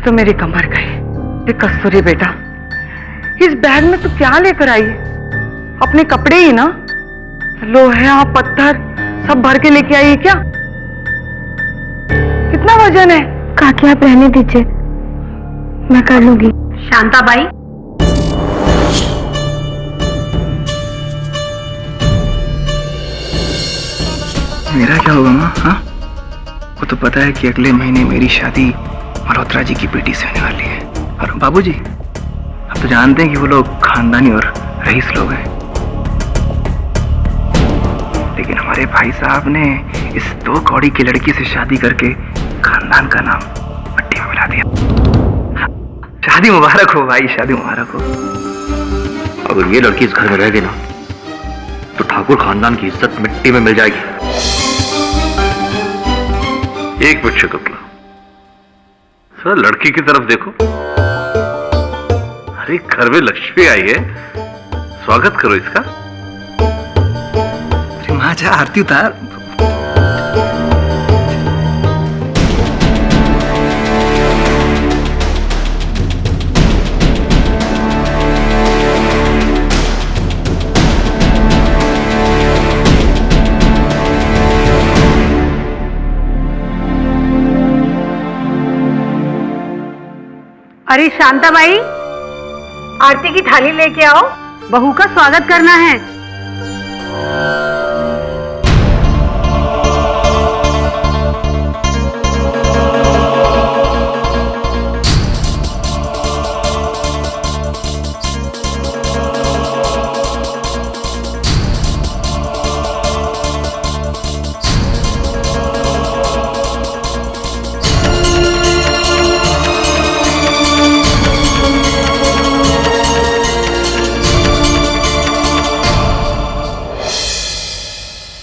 आज तो मेरी कमर गई। ये कस्तूरी बेटा, इस बैग में तू क्या लेकर आई? अपने कपड़े ही ना, लोहा पत्थर सब भर के लेके आई है क्या? कितना वजन है? काकी आप रहने दीजिए, मैं कर लूंगी। शांताबाई, मेरा क्या होगा माँ? हाँ, वो तो पता है कि अगले महीने मेरी शादी मल्होत्रा जी की बेटी से होने वाली है। और बाबूजी आप तो जानते हैं कि वो लोग खानदानी और रईस लोग हैं, लेकिन हमारे भाई साहब ने इस 2 कौड़ी की लड़की से शादी करके खानदान का नाम मट्टी में मिला दिया। शादी मुबारक हो भाई, शादी मुबारक हो। अगर ये लड़की इस घर में रह गई ना तो ठाकुर खानदान की इज्जत मिट्टी में मिल जाएगी। एक मिनट शुक्ला, सर लड़की की तरफ देखो। अरे घर में लक्ष्मी आई है, स्वागत करो इसका। अरे माँ जा, आरती उतार। अरे शांताबाई, आरती की थाली लेके आओ, बहू का स्वागत करना है।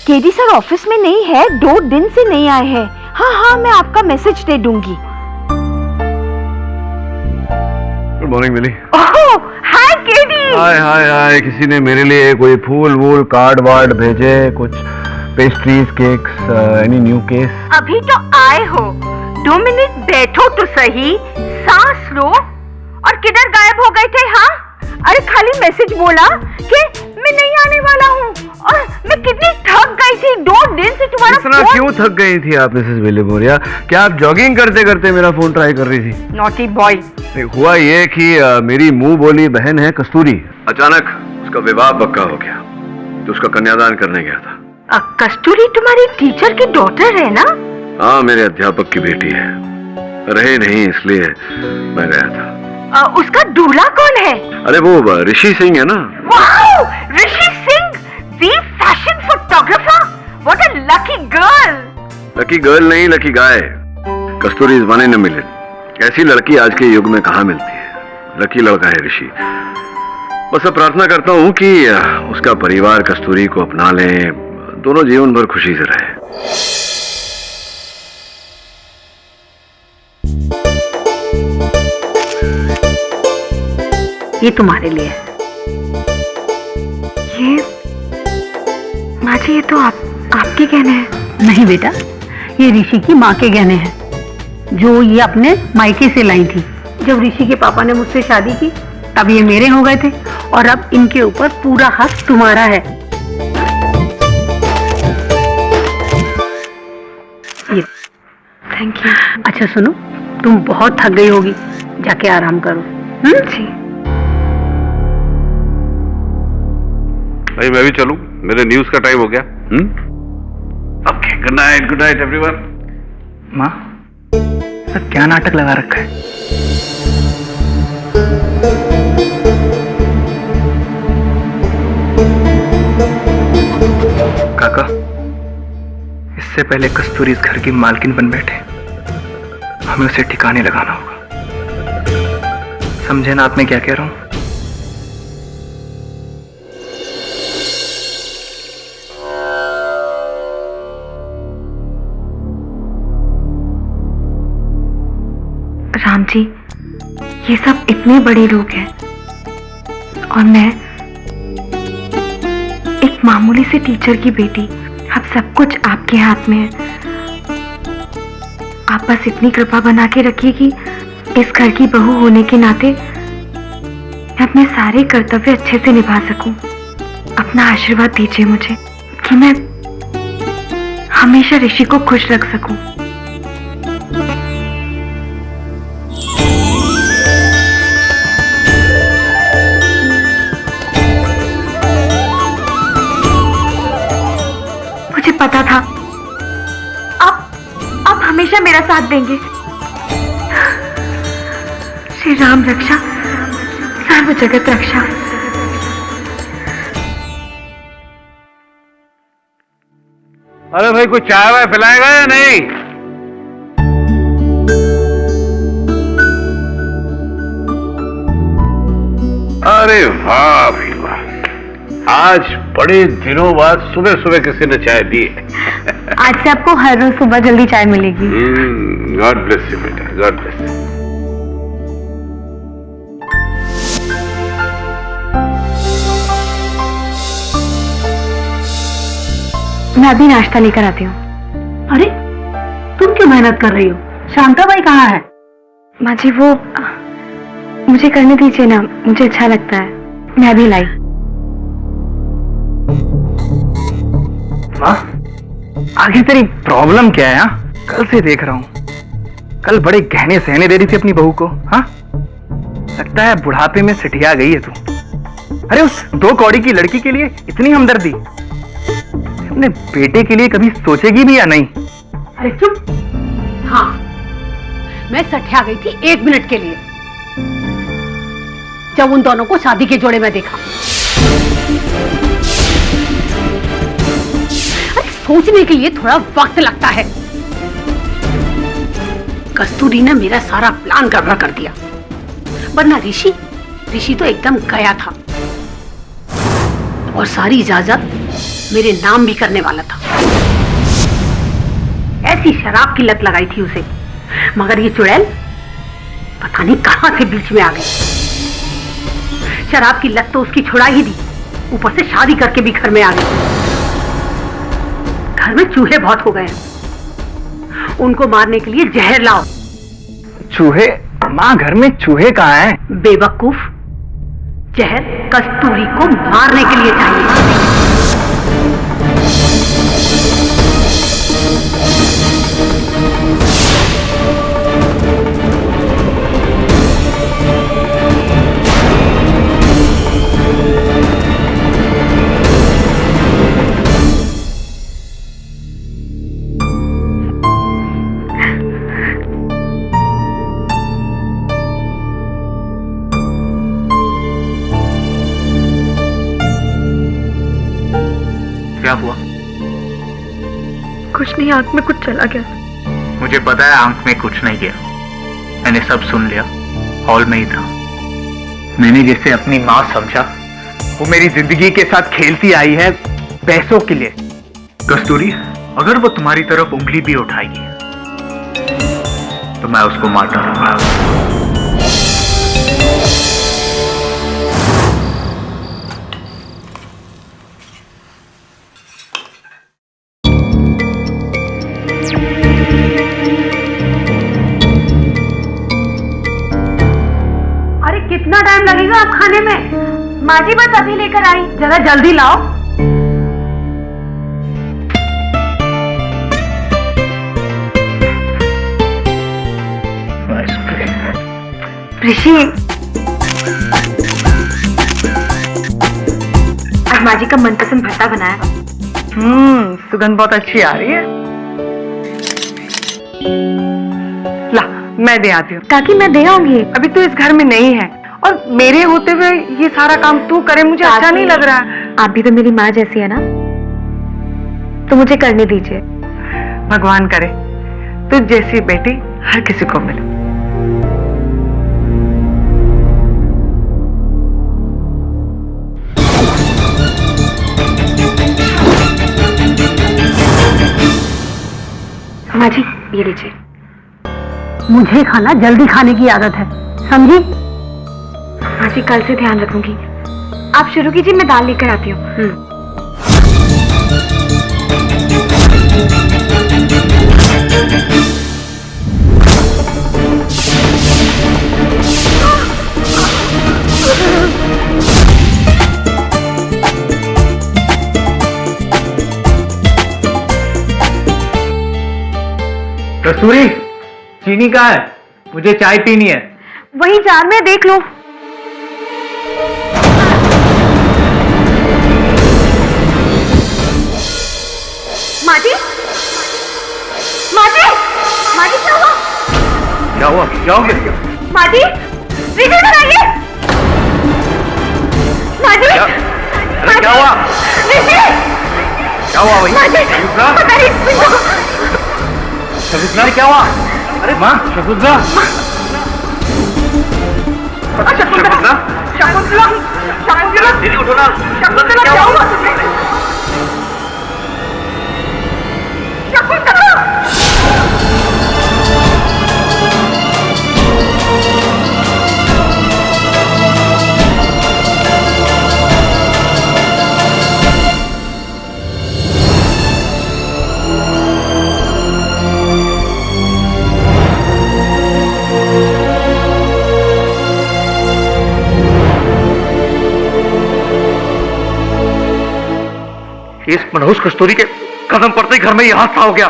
केडी सर ऑफिस में नहीं है, 2 दिन से नहीं आए हैं। हाँ, मैं आपका मैसेज दे दूंगी। गुड मॉर्निंग मिली। ओह, हाय केडी। हाय, किसी ने मेरे लिए कोई फूल वूल कार्ड वार्ड भेजे? कुछ pastries, cakes, any new case? अभी तो आए हो, 2 मिनट बैठो तो सही, सांस लो। और किधर गायब हो गए थे? हाँ, अरे खाली मैसेज बोला कि मैं नहीं आने वाला हूँ, और मैं कितनी थक गई थी। 2 दिन से तुम्हारा इतना क्यों थक गई थी आप मिसेस विलेमोरिया? क्या आप जॉगिंग करते करते मेरा फोन ट्राई कर रही थी? Naughty boy. हुआ ये कि मेरी मुंह बोली बहन है कस्तूरी, अचानक उसका विवाह पक्का हो गया, तो उसका कन्यादान करने गया था। कस्तूरी तुम्हारी टीचर की डॉटर है ना? हाँ, मेरे अध्यापक की बेटी है। रहे नहीं इसलिए मैं गया था। उसका दूल्हा कौन है? अरे वो ऋषि सिंह है ना। Wow, Rishi Singh, the fashion photographer. What a lucky girl. Lucky girl नहीं, lucky guy. Kasturi is one in a million. ऐसी लड़की आज के युग में कहाँ मिलती है। लकी लड़का है ऋषि। बस अब प्रार्थना करता हूँ कि उसका परिवार कस्तूरी को अपना ले, दोनों जीवन भर खुशी से रहे। ये तुम्हारे लिए है। ये माँ जी, ये तो आपके गहने हैं। नहीं बेटा, ये ऋषि की माँ के गहने हैं, जो ये अपने मायके से लाई थी। जब ऋषि के पापा ने मुझसे शादी की तब ये मेरे हो गए थे, और अब इनके ऊपर पूरा हक तुम्हारा है। ये थैंक यू। अच्छा सुनो, तुम बहुत थक गई होगी, जाके आराम करो। जी। भाई मैं भी चलूं, मेरे न्यूज का टाइम हो गया। Okay, good night everyone. माँ, सब क्या नाटक लगा रखा है? काका, इससे पहले कस्तूरी इस घर की मालकिन बन बैठे, हमें उसे ठिकाने लगाना होगा। समझे ना आप मैं क्या कह रहा हूं? राम जी, ये सब इतने बड़े लोग हैं और मैं एक मामूली सी टीचर की बेटी। अब सब कुछ आपके हाथ में है। आप बस इतनी कृपा बना के रखिए कि इस घर की बहू होने के नाते मैं अपने सारे कर्तव्य अच्छे से निभा सकूं। अपना आशीर्वाद दीजिए मुझे कि मैं हमेशा ऋषि को खुश रख सकूं। मुझे पता था आप हमेशा मेरा साथ देंगे। श्री राम रक्षा सर्व जगत रक्षा। अरे भाई कुछ चाय वाय पिलाएगा या नहीं? अरे वाह भाई वाह, आज बड़े दिनों बाद सुबह सुबह किसी ने चाय दी है। आज से आपको हर रोज सुबह जल्दी चाय मिलेगी। गॉड ब्लेस यू बेटा, गॉड ब्लेस यू। मैं अभी नाश्ता लेकर आती हूँ। अरे तुम क्यों मेहनत कर रही हो? शांता बाई कहाँ है? माँ जी वो मुझे करने दीजिए ना, मुझे अच्छा लगता है। मैं अभी लाई। माँ, आगे तेरी प्रॉब्लम क्या है? हाँ, कल से देख रहा हूँ। कल बड़े गहने सहने दे रही थी अपनी बहू को। हाँ, लगता है बुढ़ापे में सिटिया गई है तू। अरे उस 2 कौड़ी की लड़की के लिए इतनी हमदर्दी अपने बेटे के लिए कभी सोचेगी भी या नहीं? अरे चुप। हाँ, मैं सठिया गई थी 1 मिनट के लिए, जब उन दोनों को शादी के जोड़े में देखा। अरे सोचने के लिए थोड़ा वक्त लगता है। कस्तूरी ने मेरा सारा प्लान गड़बड़ कर दिया, वरना ऋषि तो एकदम गया था और सारी इजाजत मेरे नाम भी करने वाला था। ऐसी शराब की लत लगाई थी उसे, मगर ये चुड़ैल पता नहीं कहां से बीच में आ गई। शराब की लत तो उसकी छुड़ा ही दी, ऊपर से शादी करके भी घर में आ गई। घर में चूहे बहुत हो गए हैं, उनको मारने के लिए जहर लाओ। चूहे? माँ, घर में चूहे कहाँ हैं? बेवकूफ, जहर कस्तूरी को मारने के लिए चाहिए। क्या हुआ? कुछ नहीं, आंख में कुछ चला गया। मुझे पता है आंख में कुछ नहीं गया, मैंने सब सुन लिया। हॉल में ही था। मैंने जिसे अपनी माँ समझा, वो मेरी जिंदगी के साथ खेलती आई है पैसों के लिए। कस्तूरी, अगर वो तुम्हारी तरफ उंगली भी उठाएगी तो मैं उसको मारता रहूंगा। कितना टाइम लगेगा आप खाने में? माँ जी बस अभी लेकर आई। जरा जल्दी लाओ। ऋषि, आज माँ जी का मनपसंद भट्टा बनाया। सुगंध बहुत अच्छी आ रही है। ला, मैं दे आती हूँ। काकी मैं दे आऊंगी। अभी तो इस घर में नहीं है और मेरे होते हुए ये सारा काम तू करे, मुझे अच्छा नहीं लग रहा। आप भी तो मेरी माँ जैसी है ना, तो मुझे करने दीजिए। भगवान करे तुझ जैसी बेटी हर किसी को मिले। माँ जी ये लीजिए। मुझे खाना जल्दी खाने की आदत है, समझी? माँ जी कल से ध्यान रखूंगी। आप शुरू कीजिए, मैं दाल लेकर आती हूँ। कस्तूरी, चीनी कहाँ है? मुझे चाय पीनी है। वही जार में देख लो। माटी, माटी, माटी क्या हुआ? क्या हुआ? क्या हो गया? माटी, इधर आइए। माटी, अरे क्या हुआ? क्या हुआ भाई? शकुंतला, क्या हुआ? अरे माँ, शकुंतला, शकुंतला, शकुंतला, शकुंतला, दीदी उठो ना। शकुंतला क्या हुआ तुम्हें? शकुंतला! इस मनहूस कस्तूरी के कदम पड़ते ही घर में ये हादसा हो गया।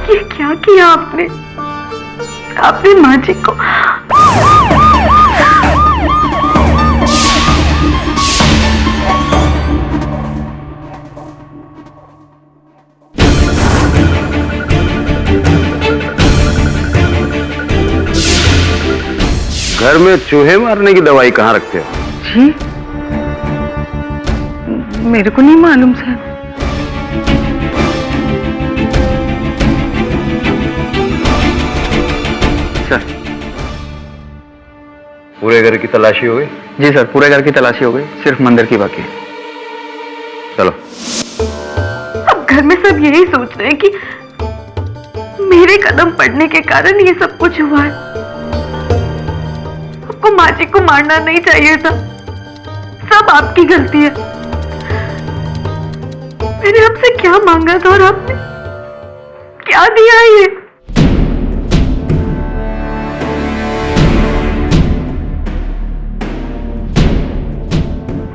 ये क्या किया आपने? आपने माँ जी को घर में चूहे मारने की दवाई कहाँ रखते हो? जी, मेरे को नहीं मालूम सर। सर, पूरे घर की तलाशी हो गई? जी सर, पूरे घर की तलाशी हो गई, सिर्फ मंदिर की बाकी है। चलो। अब घर में सब यही सोच रहे हैं कि मेरे कदम पड़ने के कारण ये सब कुछ हुआ है। आपको माँ जी को मारना नहीं चाहिए था, सब आपकी गलती है। मैंने आपसे क्या मांगा था और आपने क्या दिया ये?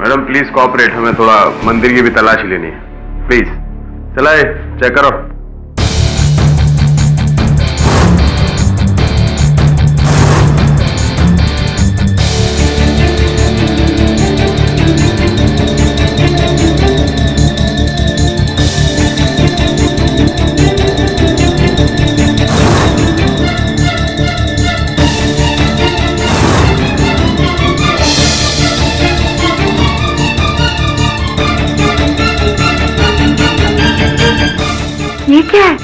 मैडम प्लीज कोऑपरेट, हमें थोड़ा मंदिर की भी तलाशी लेनी है, प्लीज। चलाए, चेक करो। ये क्या है?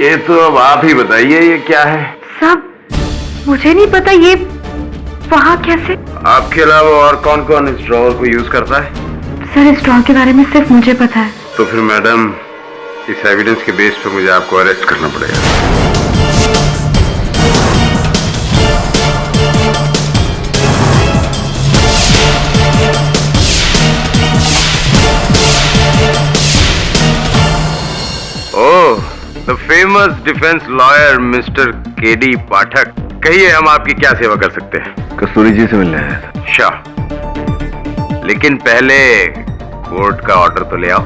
ये तो अब आप ही बताइए, ये क्या है? सब मुझे नहीं पता। ये वहाँ कैसे? आपके अलावा और कौन कौन इस ड्रॉवर को यूज करता है? सर, इस ड्रॉवर के बारे में सिर्फ मुझे पता है। तो फिर मैडम, इस एविडेंस के बेस पर मुझे आपको अरेस्ट करना पड़ेगा। The famous defence lawyer mister KD Pathak, कहिए हम आपकी क्या सेवा कर सकते हैं? कस्तूरी जी से मिलने आया था। शाह, लेकिन पहले कोर्ट का ऑर्डर तो ले आओ।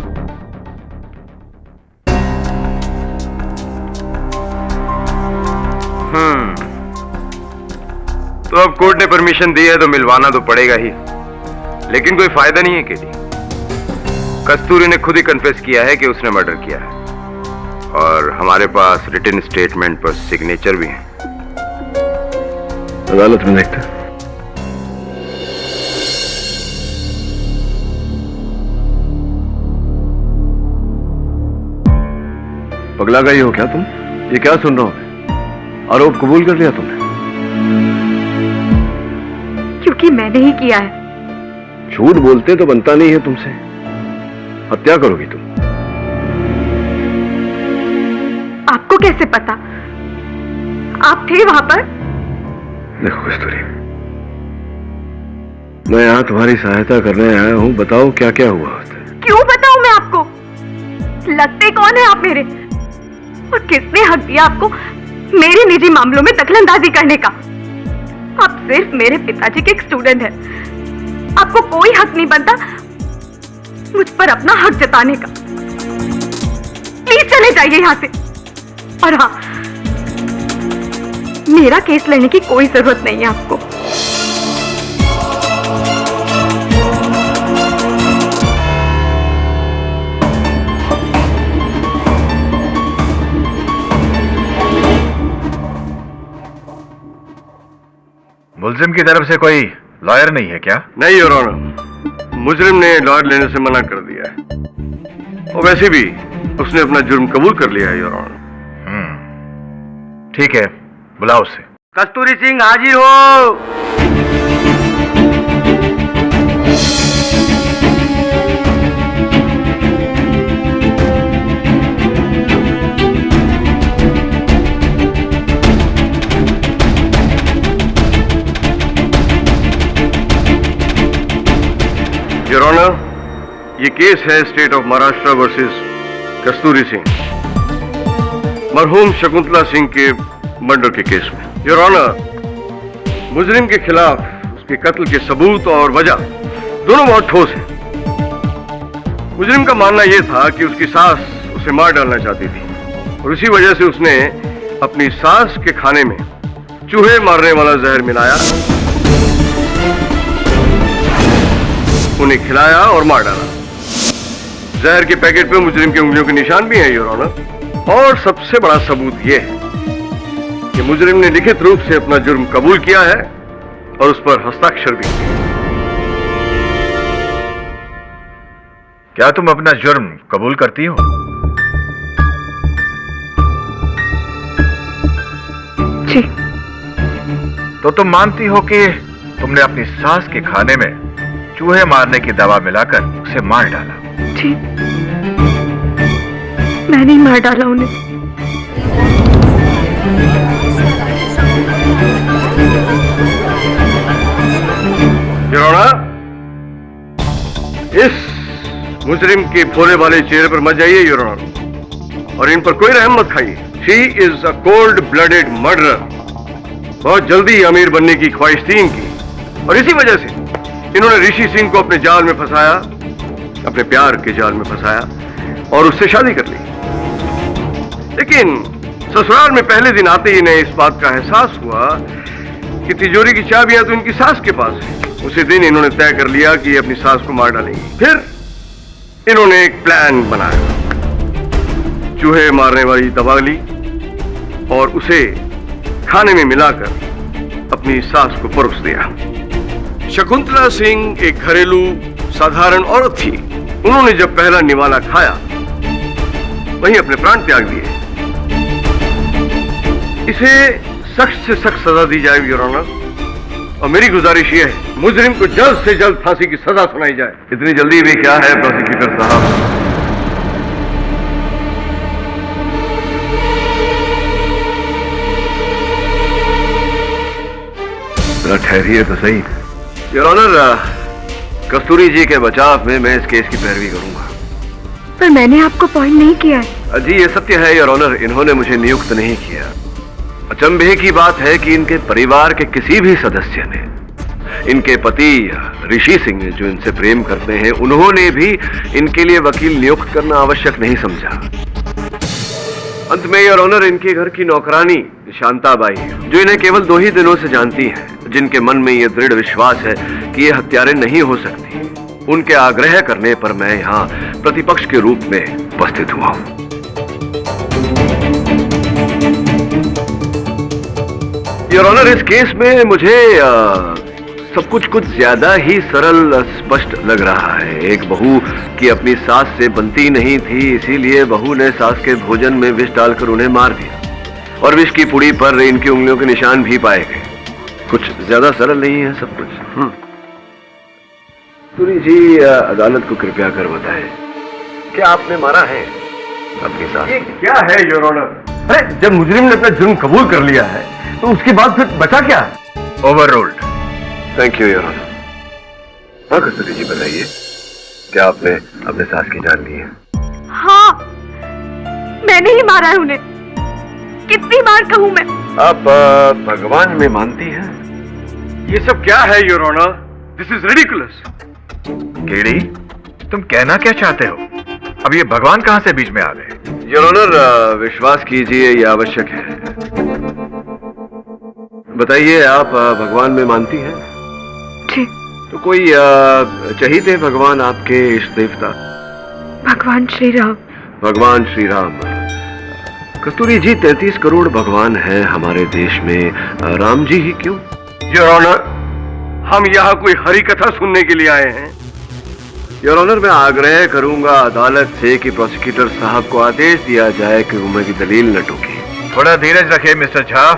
तो अब कोर्ट ने परमिशन दी है तो मिलवाना तो पड़ेगा ही, लेकिन कोई फायदा नहीं है केडी। कस्तूरी ने खुद ही कन्फेस किया है कि उसने मर्डर किया है, और हमारे पास रिटन स्टेटमेंट पर सिग्नेचर भी है। अदालत में देखते हैं। पगला गई हो क्या तुम? ये क्या सुन रहे हो? आरोप कबूल कर लिया तुमने? क्योंकि मैंने ही किया है। झूठ बोलते तो बनता नहीं है तुमसे। हत्या करोगी तुम। आपको कैसे पता? आप थे वहां पर? देखो कस्तूरी, मैं यहाँ तुम्हारी सहायता करने आया हूँ। बताओ क्या क्या हुआ? क्यों बताऊं मैं आपको? लगते कौन है आप मेरे? और किसने हक दिया आपको मेरे निजी मामलों में दखलंदाजी करने का? आप सिर्फ मेरे पिताजी के एक स्टूडेंट हैं। आपको कोई हक नहीं बनता मुझ पर अपना हक जताने का। प्लीज चले जाइए यहां से। और हाँ, मेरा केस लड़ने की कोई जरूरत नहीं है आपको। मुलजिम की तरफ से कोई लॉयर नहीं है क्या? नहीं योर ऑनर, मुजरिम ने लॉयर लेने से मना कर दिया है और वैसे भी उसने अपना जुर्म कबूल कर लिया है योर ऑनर। ठीक है, बुलाओ उसे। कस्तूरी सिंह हाजिर हो। योर ऑनर, ये केस है स्टेट ऑफ महाराष्ट्र वर्सेस कस्तूरी सिंह, मरहूम शकुंतला सिंह के मर्डर के केस में। योर ऑनर, मुजरिम के खिलाफ उसके कत्ल के सबूत और वजह दोनों बहुत ठोस हैं। मुजरिम का मानना यह था कि उसकी सास उसे मार डालना चाहती थी और उसी वजह से उसने अपनी सास के खाने में चूहे मारने वाला जहर मिलाया, उन्हें खिलाया और मार डाला। जहर के पैकेट पे मुजरिम की उंगलियों के निशान भी हैं योर ऑनर। और सबसे बड़ा सबूत यह है कि मुजरिम ने लिखित रूप से अपना जुर्म कबूल किया है और उस पर हस्ताक्षर भी किया। क्या तुम अपना जुर्म कबूल करती हो? जी। तो तुम मानती हो कि तुमने अपनी सास के खाने में चूहे मारने की दवा मिलाकर उसे मार डाला? जी, मैंने ही मार डाला उन्हें। योर ऑनर, इस मुजरिम के भोले वाले चेहरे पर मत जाइए योर ऑनर, और इन पर कोई रहम मत खाइए। She is a cold blooded murderer. बहुत जल्दी अमीर बनने की ख्वाहिश थी इनकी और इसी वजह से इन्होंने ऋषि सिंह को अपने जाल में फंसाया, अपने प्यार के जाल में फंसाया और उससे शादी कर ली। लेकिन ससुराल में पहले दिन आते ही इन्हें इस बात का एहसास हुआ कि तिजोरी की चाबियां तो इनकी सास के पास है। उसी दिन इन्होंने तय कर लिया कि अपनी सास को मार डालेंगे। फिर इन्होंने एक प्लान बनाया, चूहे मारने वाली दवा ली और उसे खाने में मिलाकर अपनी सास को परोस दिया। शकुंतला सिंह एक घरेलू साधारण औरत थी। उन्होंने जब पहला निवाला खाया वहीं अपने प्राण त्याग दिए। इसे सख्त से सख्त सजा दी जाएगी योर ऑनर, और मेरी गुजारिश यह है मुजरिम को जल्द से जल्द फांसी की सजा सुनाई जाए। इतनी जल्दी भी क्या है प्रोसिक्यूटर साहब? ठहरिए तो सही। योर ऑनर, कस्तूरी जी के बचाव में मैं इस केस की पैरवी करूंगा। पर मैंने आपको पॉइंट नहीं किया है। जी ये सत्य है योर ऑनर, इन्होंने मुझे नियुक्त नहीं किया। अचंभे की बात है कि इनके परिवार के किसी भी सदस्य ने, इनके पति ऋषि सिंह जो इनसे प्रेम करते हैं, उन्होंने भी इनके लिए वकील नियुक्त करना आवश्यक नहीं समझा। अंत में योर ऑनर, इनके घर की नौकरानी शांताबाई, जो इन्हें केवल 2 ही दिनों से जानती है, जिनके मन में यह दृढ़ विश्वास है कि ये हत्यारे नहीं हो सकती, उनके आग्रह करने पर मैं यहाँ प्रतिपक्ष के रूप में उपस्थित हुआ हूं। योर ऑनर, इस केस में मुझे सब कुछ ज्यादा ही सरल स्पष्ट लग रहा है। एक बहू की अपनी सास से बनती नहीं थी, इसीलिए बहू ने सास के भोजन में विष डालकर उन्हें मार दिया और विष की पुड़ी पर इनकी उंगलियों के निशान भी पाए गए। कुछ ज्यादा सरल नहीं है सब कुछ। सूरी जी, अदालत को कृपया कर बताएं, क्या आपने मारा है अपनी सास? ये क्या है योर ऑनर? अरे जब मुजरिम ने अपना जुर्म कबूल कर लिया है तो उसके बाद फिर बचा क्या? Overruled. Thank you your honour. हाँ कस्तूरी जी, बताइए, क्या आपने अपने सास की जान ली है? हाँ, मैंने ही मारा है उन्हें। कितनी बार कहूँ मैं? आप भगवान में मानती हैं? ये सब क्या है your honour? This is ridiculous. KD, तुम कहना क्या चाहते हो? अब ये भगवान कहां से बीच में आ गए? योर ऑनर, विश्वास कीजिए, ये आवश्यक है। बताइए, आप भगवान में मानती हैं? जी। तो कोई चाहिए थे भगवान आपके इष्ट देवता? भगवान श्री राम। भगवान श्री राम। कस्तूरी जी, 33 करोड़ भगवान हैं हमारे देश में, राम जी ही क्यों? योर ऑनर, हम यहाँ कोई हरी कथा सुनने के लिए आए हैं। योर ऑनर, मैं आग्रह करूंगा अदालत से कि प्रोसिक्यूटर साहब को आदेश दिया जाए कि वो मेरी दलील न टोके। थोड़ा धीरज रखिए मिस्टर झा,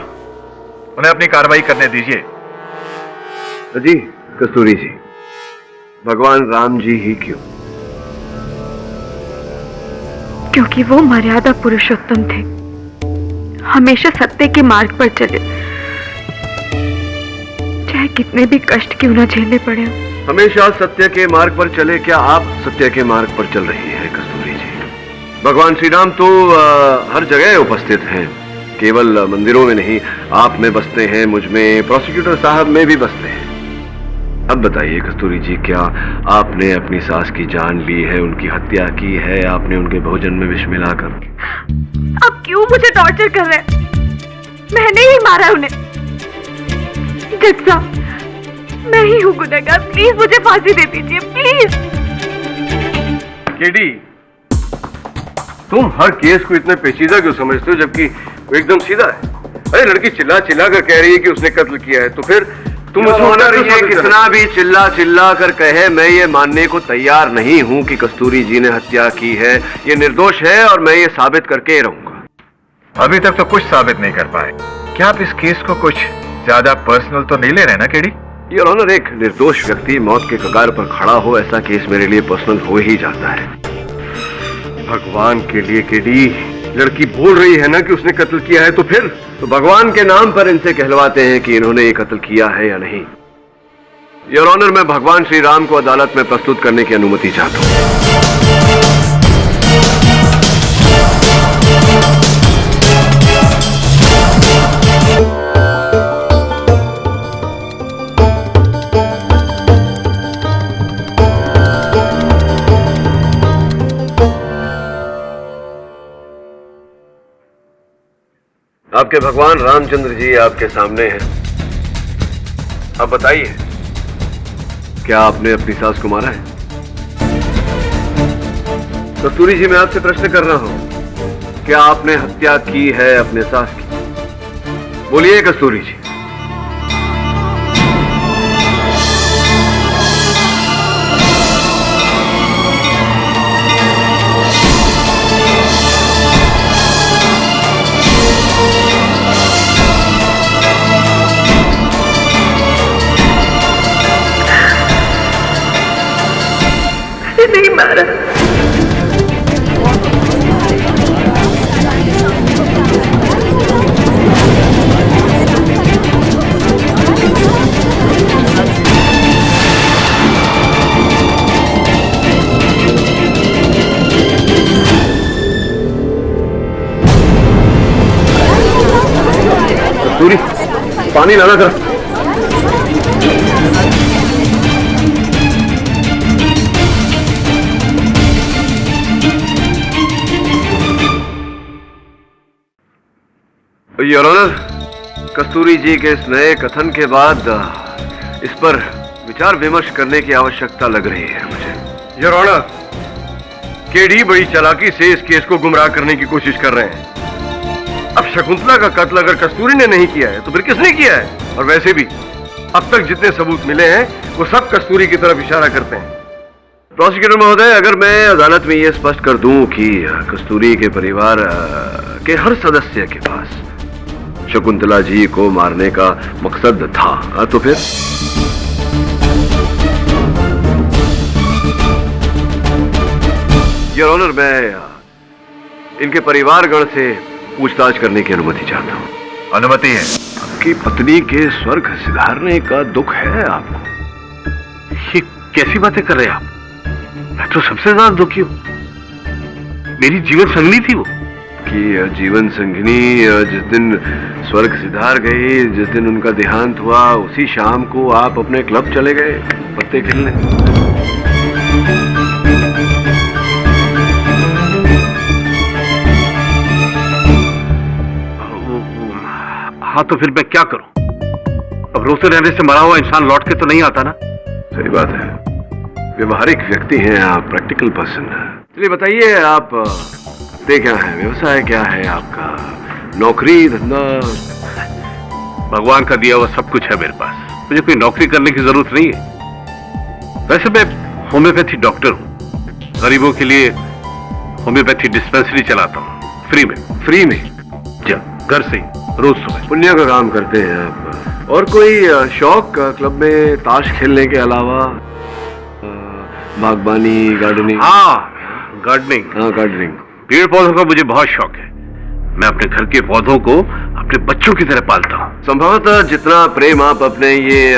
उन्हें अपनी कार्रवाई करने दीजिए। जी कस्तूरी जी, भगवान राम जी ही क्यों? क्योंकि वो मर्यादा पुरुषोत्तम थे, हमेशा सत्य के मार्ग पर चले, चाहे कितने भी कष्ट क्यों न झेलने पड़े। हमेशा सत्य के मार्ग पर चले। क्या आप सत्य के मार्ग पर चल रही हैं कस्तूरी जी? भगवान श्री राम तो हर जगह उपस्थित हैं, केवल मंदिरों में नहीं, आप में बसते हैं, मुझ में, प्रोसिक्यूटर साहब में भी बसते हैं। अब बताइए कस्तूरी जी, क्या आपने अपनी सास की जान ली है, उनकी हत्या की है आपने उनके भोजन में विष मिलाकर? अब क्यों मुझे टॉर्चर कर रहे हैं? मैंने ही मारा उन्हें। जज साहब, मैं ही हूँ गुनहगार, प्लीज मुझे फांसी दे दीजिए, प्लीज। केडी, तुम हर केस को इतना पेचीदा क्यों समझते हो, जबकि वो एकदम सीधा है? अरे लड़की चिल्ला चिल्ला कर कह रही है कि उसने कत्ल किया है, तो फिर तुम ये कितना भी चिल्ला चिल्ला कर कहे, मैं ये मानने को तैयार नहीं हूं कि कस्तूरी जी ने हत्या की है। ये निर्दोष है और मैं ये साबित करके रहूंगा। अभी तक तो कुछ साबित नहीं कर पाए। क्या आप इस केस को कुछ ज्यादा पर्सनल तो नहीं ले रहे ना केडी? योर ऑनर, एक निर्दोष व्यक्ति मौत के कगार पर खड़ा हो, ऐसा केस मेरे लिए पर्सनल हो ही जाता है। भगवान के लिए केडी, लड़की बोल रही है ना कि उसने कत्ल किया है, तो फिर तो भगवान के नाम पर इनसे कहलवाते हैं कि इन्होंने ये कत्ल किया है या नहीं। योर ऑनर, मैं भगवान श्री राम को अदालत में प्रस्तुत करने की अनुमति चाहता हूं। आपके भगवान रामचंद्र जी आपके सामने हैं। अब बताइए, क्या आपने अपनी सास को मारा है? कस्तूरी जी, मैं आपसे प्रश्न कर रहा हूं, क्या आपने हत्या की है अपने सास की? बोलिए कस्तूरी जी। नहीं मारा। कस्तूरी, पानी लाना कर। योर ऑनर, कस्तूरी जी के इस नए कथन के बाद इस पर विचार विमर्श करने की आवश्यकता लग रही है मुझे। योर ऑनर, केडी बड़ी चालाकी से इस केस को गुमराह करने की कोशिश कर रहे हैं। अब शकुंतला का कत्ल अगर कस्तूरी ने नहीं किया है तो फिर किसने किया है? और वैसे भी अब तक जितने सबूत मिले हैं वो सब कस्तूरी की तरफ इशारा करते हैं। प्रोसिक्यूटर महोदय, अगर मैं अदालत में ये स्पष्ट कर दूं कि कस्तूरी के परिवार के हर सदस्य के पास शकुंतला जी को मारने का मकसद था, तो फिर योर ऑनर, मैं इनके परिवारगण से पूछताछ करने की अनुमति चाहता हूँ। अनुमति है। आपकी पत्नी के स्वर्ग सिधारने का दुख है आपको? ये कैसी बातें कर रहे हैं आप? मैं तो सबसे ज्यादा दुखी हूं। मेरी जीवन संगनी थी वो, आपकी जीवन संगिनी जिस दिन स्वर्ग सिधार गई, जिस दिन उनका देहांत हुआ, उसी शाम को आप अपने क्लब चले गए पत्ते खेलने। हाँ, तो फिर मैं क्या करूं? अब रोते रहने से मरा हुआ इंसान लौट के तो नहीं आता ना। सही बात है, व्यवहारिक व्यक्ति हैं आप, प्रैक्टिकल पर्सन है। चलिए बताइए, आप करते क्या है, व्यवसाय क्या है आपका, नौकरी धंधा? भगवान का दिया हुआ सब कुछ है मेरे पास, मुझे कोई नौकरी करने की जरूरत नहीं है। वैसे मैं होम्योपैथी डॉक्टर हूँ, गरीबों के लिए होम्योपैथी डिस्पेंसरी चलाता हूँ, फ्री में। फ्री में? घर से ही रोज सुबह। पुण्य का काम करते हैं आप। और कोई शौक क्लब में ताश खेलने के अलावा? बागबानी, गार्डनिंग? हाँ, गार्डनिंग। हाँ, गार्डनिंग। पेड़ पौधों का मुझे बहुत शौक है। मैं अपने घर के पौधों को अपने बच्चों की तरह पालता हूँ। संभवतः जितना प्रेम आप अपने ये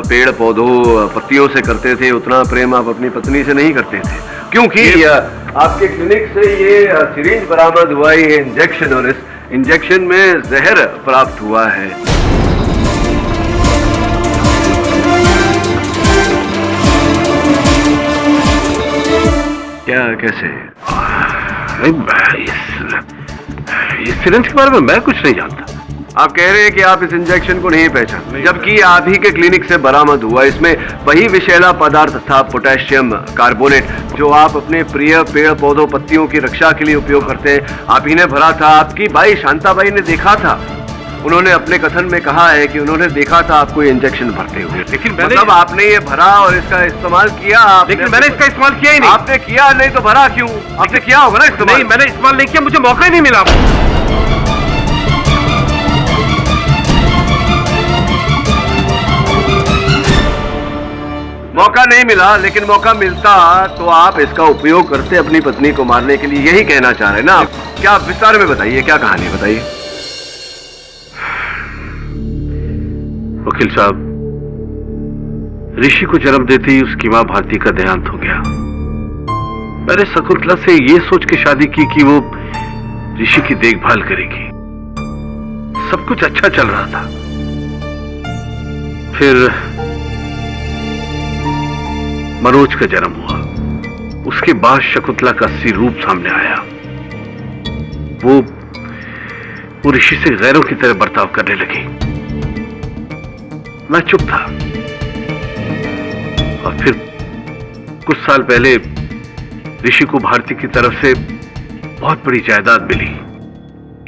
पेड़ पौधों पत्तियों से करते थे, उतना प्रेम आप अपनी पत्नी से नहीं करते थे, क्योंकि आपके क्लिनिक से ये सिरिंज बरामद हुआ है, इंजेक्शन, और इस इंजेक्शन में जहर प्राप्त हुआ है। क्या, कैसे? इस सिरिंज के बारे में मैं कुछ नहीं जानता। आप कह रहे हैं कि आप इस इंजेक्शन को नहीं पहचानते, जबकि आप ही के क्लिनिक से बरामद हुआ, इसमें वही विषैला पदार्थ था, पोटेशियम कार्बोनेट, जो आप अपने प्रिय पेड़ पौधों पत्तियों की रक्षा के लिए उपयोग करते हैं। आप ही ने भरा था, आपकी बाई शांताबाई ने देखा था। उन्होंने अपने कथन में कहा है कि उन्होंने देखा था आपको इंजेक्शन भरते हुए। लेकिन मतलब आपने ये भरा और इसका इस्तेमाल किया। लेकिन मैंने इसका इस्तेमाल किया ही नहीं। आपने किया नहीं तो भरा क्यों? आपने किया होगा ना इस्तेमाल। नहीं, मैंने इस्तेमाल नहीं किया, मुझे मौका ही नहीं मिला। मौका नहीं मिला, लेकिन मौका मिलता तो आप इसका उपयोग करते अपनी पत्नी को मारने के लिए। यही कहना चाह रहे हैं ना आप? क्या विस्तार में बताइए, क्या कहानी बताइए। वकील साहब, ऋषि को जन्म देते ही उसकी मां भारती का देहांत हो गया। मैंने शकुंतला से ये सोच के शादी की कि वो ऋषि की देखभाल करेगी। सब कुछ अच्छा चल रहा था। फिर मनोज का जन्म हुआ। उसके बाद शकुंतला का असली रूप सामने आया। वो ऋषि से गैरों की तरह बर्ताव करने लगी। मैं चुप था। और फिर कुछ साल पहले ऋषि को भारती की तरफ से बहुत बड़ी जायदाद मिली।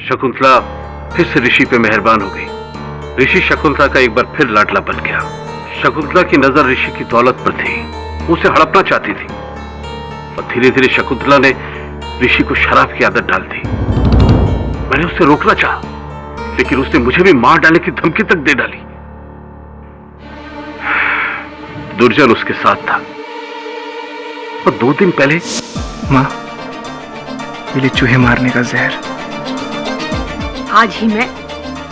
शकुंतला फिर से ऋषि पे मेहरबान हो गई। ऋषि शकुंतला का एक बार फिर लाडला बन गया। शकुंतला की नजर ऋषि की दौलत पर थी, उसे हड़पना चाहती थी। और धीरे धीरे शकुंतला ने ऋषि को शराब की आदत डाल दी। मैंने उसे रोकना चाहा, लेकिन उसने मुझे भी मार डालने की धमकी तक दे डाली। दुर्जन उसके साथ था। और 2 दिन पहले माँ, मिली चूहे मारने का जहर। आज ही मैं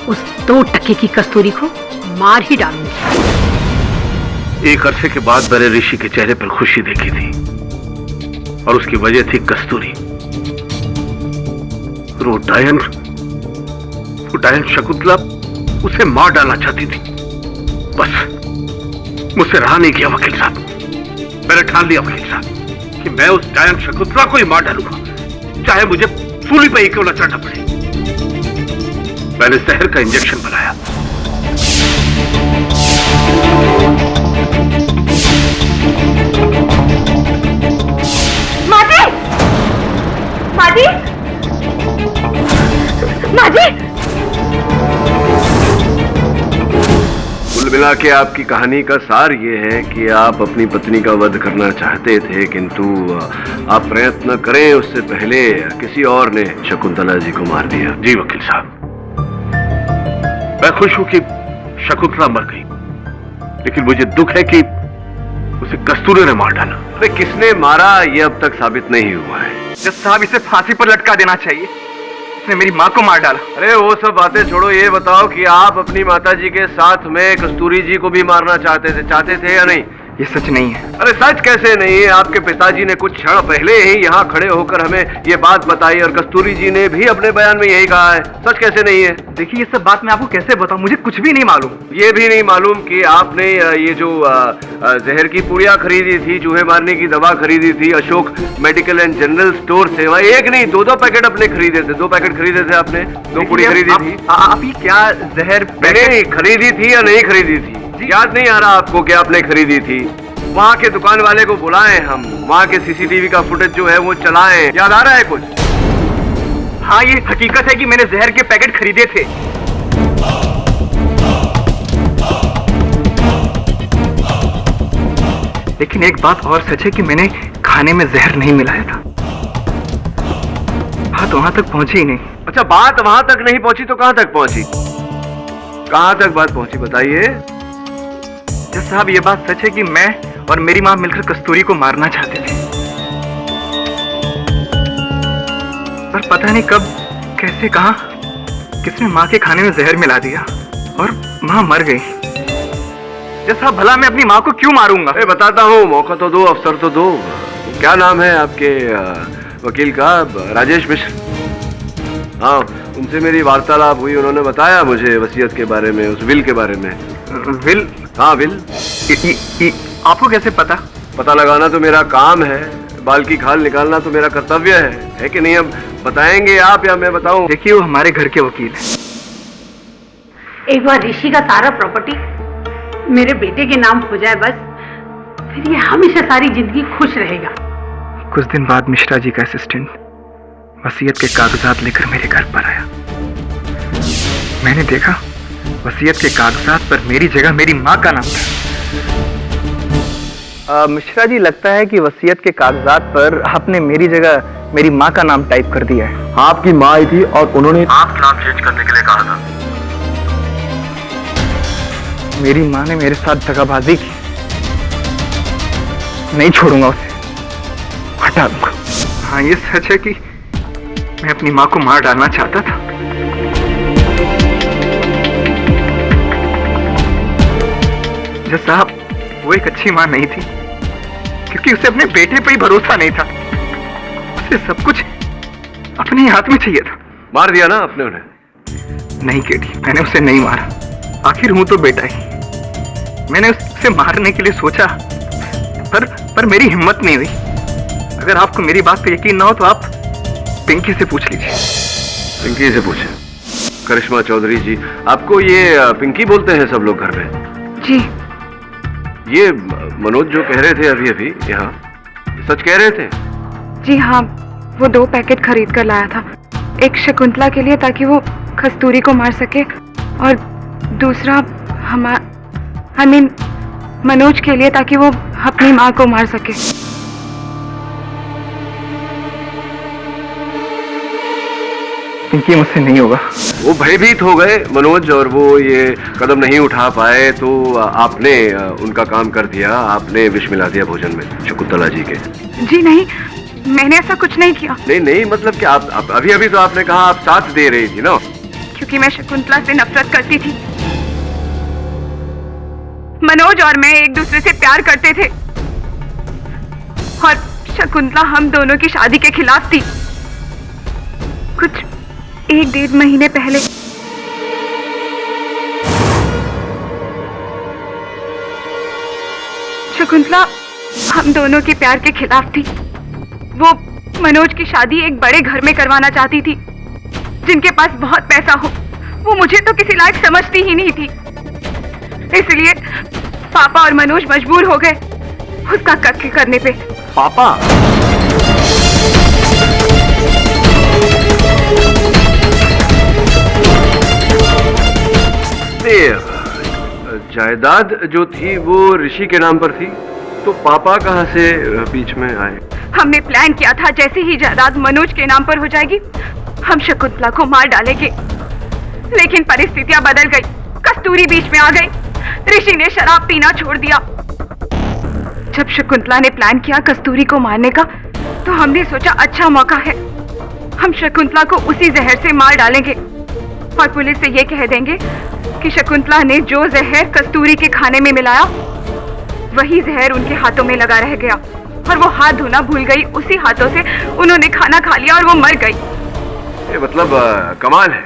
उस 2 टके की कस्तूरी को मार ही डालूंगी। एक अरसे के बाद मैंने ऋषि के चेहरे पर खुशी देखी थी, और उसकी वजह थी कस्तूरी। वो डायन शकुंतला उसे मार डालना चाहती थी। बस मुझसे रहा नहीं किया वकील साहब। मैंने ठान लिया वकील साहब कि मैं उस डायन शकुंतला को ही मार डालूंगा, चाहे मुझे सूली पे ही क्यों न चढ़ना पड़े। मैंने जहर का इंजेक्शन बनाया। मादी! मादी! मादी! कुल मिला के आपकी कहानी का सार ये है कि आप अपनी पत्नी का वध करना चाहते थे, किंतु आप प्रयत्न करें उससे पहले किसी और ने शकुंतला जी को मार दिया। जी वकील साहब, मैं खुश हूं कि शकुंतला मर गई, लेकिन मुझे दुख है कि उसे कस्तूरी ने मार डाला। अरे किसने मारा ये अब तक साबित नहीं हुआ है। जज साहब, इसे फांसी पर लटका देना चाहिए। इसने मेरी माँ को मार डाला। अरे वो सब बातें छोड़ो, ये बताओ कि आप अपनी माताजी के साथ में कस्तूरी जी को भी मारना चाहते थे या नहीं? ये सच नहीं है। अरे सच कैसे नहीं है? आपके पिताजी ने कुछ क्षण पहले ही यहाँ खड़े होकर हमें ये बात बताई और कस्तूरी जी ने भी अपने बयान में यही कहा है। सच कैसे नहीं है? देखिए ये सब बात मैं आपको कैसे बताऊं, मुझे कुछ भी नहीं मालूम। ये भी नहीं मालूम कि आपने ये जो जहर की पुड़िया खरीदी थी, चूहे मारने की दवा खरीदी थी Ashok medical and general store से, वहाँ एक नहीं दो पैकेट अपने खरीदे थे। 2 पैकेट खरीदे थे आपने, 2 पुड़ी खरीदी थी। आप ये क्या जहर मैंने खरीदी थी या नहीं खरीदी थी याद नहीं आ रहा आपको कि आपने खरीदी थी? वहाँ के दुकान वाले को बुलाएं हम, वहाँ के सीसीटीवी का फुटेज जो है वो चलाएं। याद आ रहा है कुछ? हाँ ये हकीकत है कि मैंने जहर के पैकेट खरीदे थे। लेकिन एक बात और सच है कि मैंने खाने में जहर नहीं मिलाया था। बात वहां तक पहुंची ही नहीं। अच्छा, बात वहां तक नहीं पहुंची तो कहां तक पहुंची? कहां तक बात पहुंची बताइए। जज साहब ये बात सच है कि मैं और मेरी मां मिलकर कस्तूरी को मारना चाहते थे, पर पता नहीं कब कैसे कहां किसने मां के खाने में जहर मिला दिया और मां मर गई। जज साहब भला मैं अपनी मां को क्यों मारूंगा? अरे बताता हूँ, मौका तो दो, अवसर तो दो। क्या नाम है आपके वकील का? राजेश मिश्र। हाँ, उनसे मेरी वार्तालाप हुई, उन्होंने बताया मुझे वसीयत के बारे में, उस विल के बारे में। विल? हाँ विल। आपको कैसे पता? पता लगाना तो मेरा काम है, बाल की खाल निकालना तो मेरा कर्तव्य है कि नहीं? अब बताएंगे आप या मैं बताऊं? देखिए वो हमारे घर के वकील हैं। एक बार ऋषि का सारा प्रॉपर्टी मेरे बेटे के नाम हो जाए बस, फिर ये हमेशा सारी जिंदगी खुश रहेगा। कुछ दिन बाद मिश्रा जी का असिस्टेंट वसीयत के कागजात लेकर मेरे घर पर आया। मैंने देखा वसीयत के कागजात पर मेरी जगह मेरी मां का नाम था। मिश्रा जी लगता है कि वसीयत के कागजात पर आपने मेरी जगह मेरी मां का नाम टाइप कर दिया है। आपकी माँ आई थी और उन्होंने आपका नाम चेंज करने के लिए कहा था। मेरी मां ने मेरे साथ दगाबाजी की, नहीं छोड़ूंगा उसे, हटा दूंगा। हाँ ये सच है कि मैं अपनी मां को मार डालना चाहता था। जज साहब वो एक अच्छी मां नहीं थी, क्योंकि उसे अपने बेटे पर ही भरोसा नहीं था। उसे सब कुछ अपने ही हाथ में चाहिए था। मार दिया ना आपने उन्हें? नहीं केटी, मैंने उसे नहीं मारा, आखिर हूं तो बेटा ही। मैंने उसे मारने के लिए सोचा, पर मेरी हिम्मत नहीं हुई। अगर आपको मेरी बात पे यकीन ना हो तो आप पिंकी से पूछ लीजिए। पिंकी से पूछे? करिश्मा चौधरी जी, आपको ये पिंकी बोलते हैं सब लोग घर में? जी। ये मनोज जो कह रहे थे अभी अभी यहाँ, सच कह रहे थे? जी हाँ, वो 2 पैकेट खरीद कर लाया था। एक शकुंतला के लिए ताकि वो कस्तूरी को मार सके, और दूसरा मनोज के लिए ताकि वो अपनी माँ को मार सके। पिंकी मुझसे नहीं होगा। वो भयभीत हो गए मनोज, और वो ये कदम नहीं उठा पाए, तो आपने उनका काम कर दिया, आपने विष मिला दिया भोजन में शकुंतला जी के। जी नहीं, मैंने ऐसा कुछ नहीं किया। नहीं मतलब कि आप अभी तो आपने कहा आप साथ दे रही थी ना? क्योंकि मैं शकुंतला से नफरत करती थी। मनोज और मैं एक दूसरे से प्यार करते थे, और शकुंतला हम दोनों की शादी के खिलाफ थी। कुछ 1-1.5 महीने पहले शकुंतला हम दोनों के प्यार के खिलाफ थी। वो मनोज की शादी एक बड़े घर में करवाना चाहती थी, जिनके पास बहुत पैसा हो। वो मुझे तो किसी लायक समझती ही नहीं थी, इसलिए पापा और मनोज मजबूर हो गए उसका कत्ल करने पे। पापा? जायदाद जो थी वो ऋषि के नाम पर थी, तो पापा कहाँ से बीच में आए? हमने प्लान किया था जैसे ही जायदाद मनोज के नाम पर हो जाएगी हम शकुंतला को मार डालेंगे, लेकिन परिस्थितियां बदल गई। कस्तूरी बीच में आ गई, ऋषि ने शराब पीना छोड़ दिया। जब शकुंतला ने प्लान किया कस्तूरी को मारने का, तो हमने सोचा अच्छा मौका है, हम शकुंतला को उसी जहर से मार डालेंगे और पुलिस से ये कह देंगे कि शकुंतला ने जो जहर कस्तूरी के खाने में मिलाया वही जहर उनके हाथों में लगा रह गया और वो हाथ धोना भूल गई। उसी हाथों से उन्होंने खाना खा लिया और वो मर गई। ये मतलब कमाल है।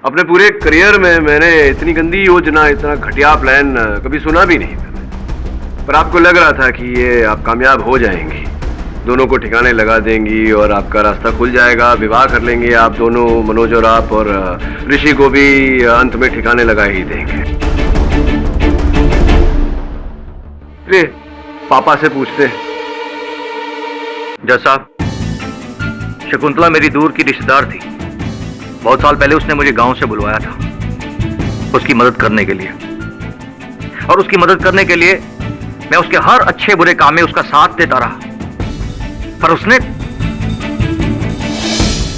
अपने पूरे करियर में मैंने इतनी गंदी योजना, इतना घटिया प्लान कभी सुना भी नहीं। पर आपको लग रहा था कि ये आप कामयाब हो जाएंगी, दोनों को ठिकाने लगा देंगी और आपका रास्ता खुल जाएगा, विवाह कर लेंगे आप दोनों, मनोज और आप, और ऋषि को भी अंत में ठिकाने लगा ही देंगे। रे पापा से पूछते हैं। जज साहब, शकुंतला मेरी दूर की रिश्तेदार थी। बहुत साल पहले उसने मुझे गांव से बुलवाया था उसकी मदद करने के लिए, और उसकी मदद करने के लिए मैं उसके हर अच्छे बुरे काम में उसका साथ देता रहा। पर उसने,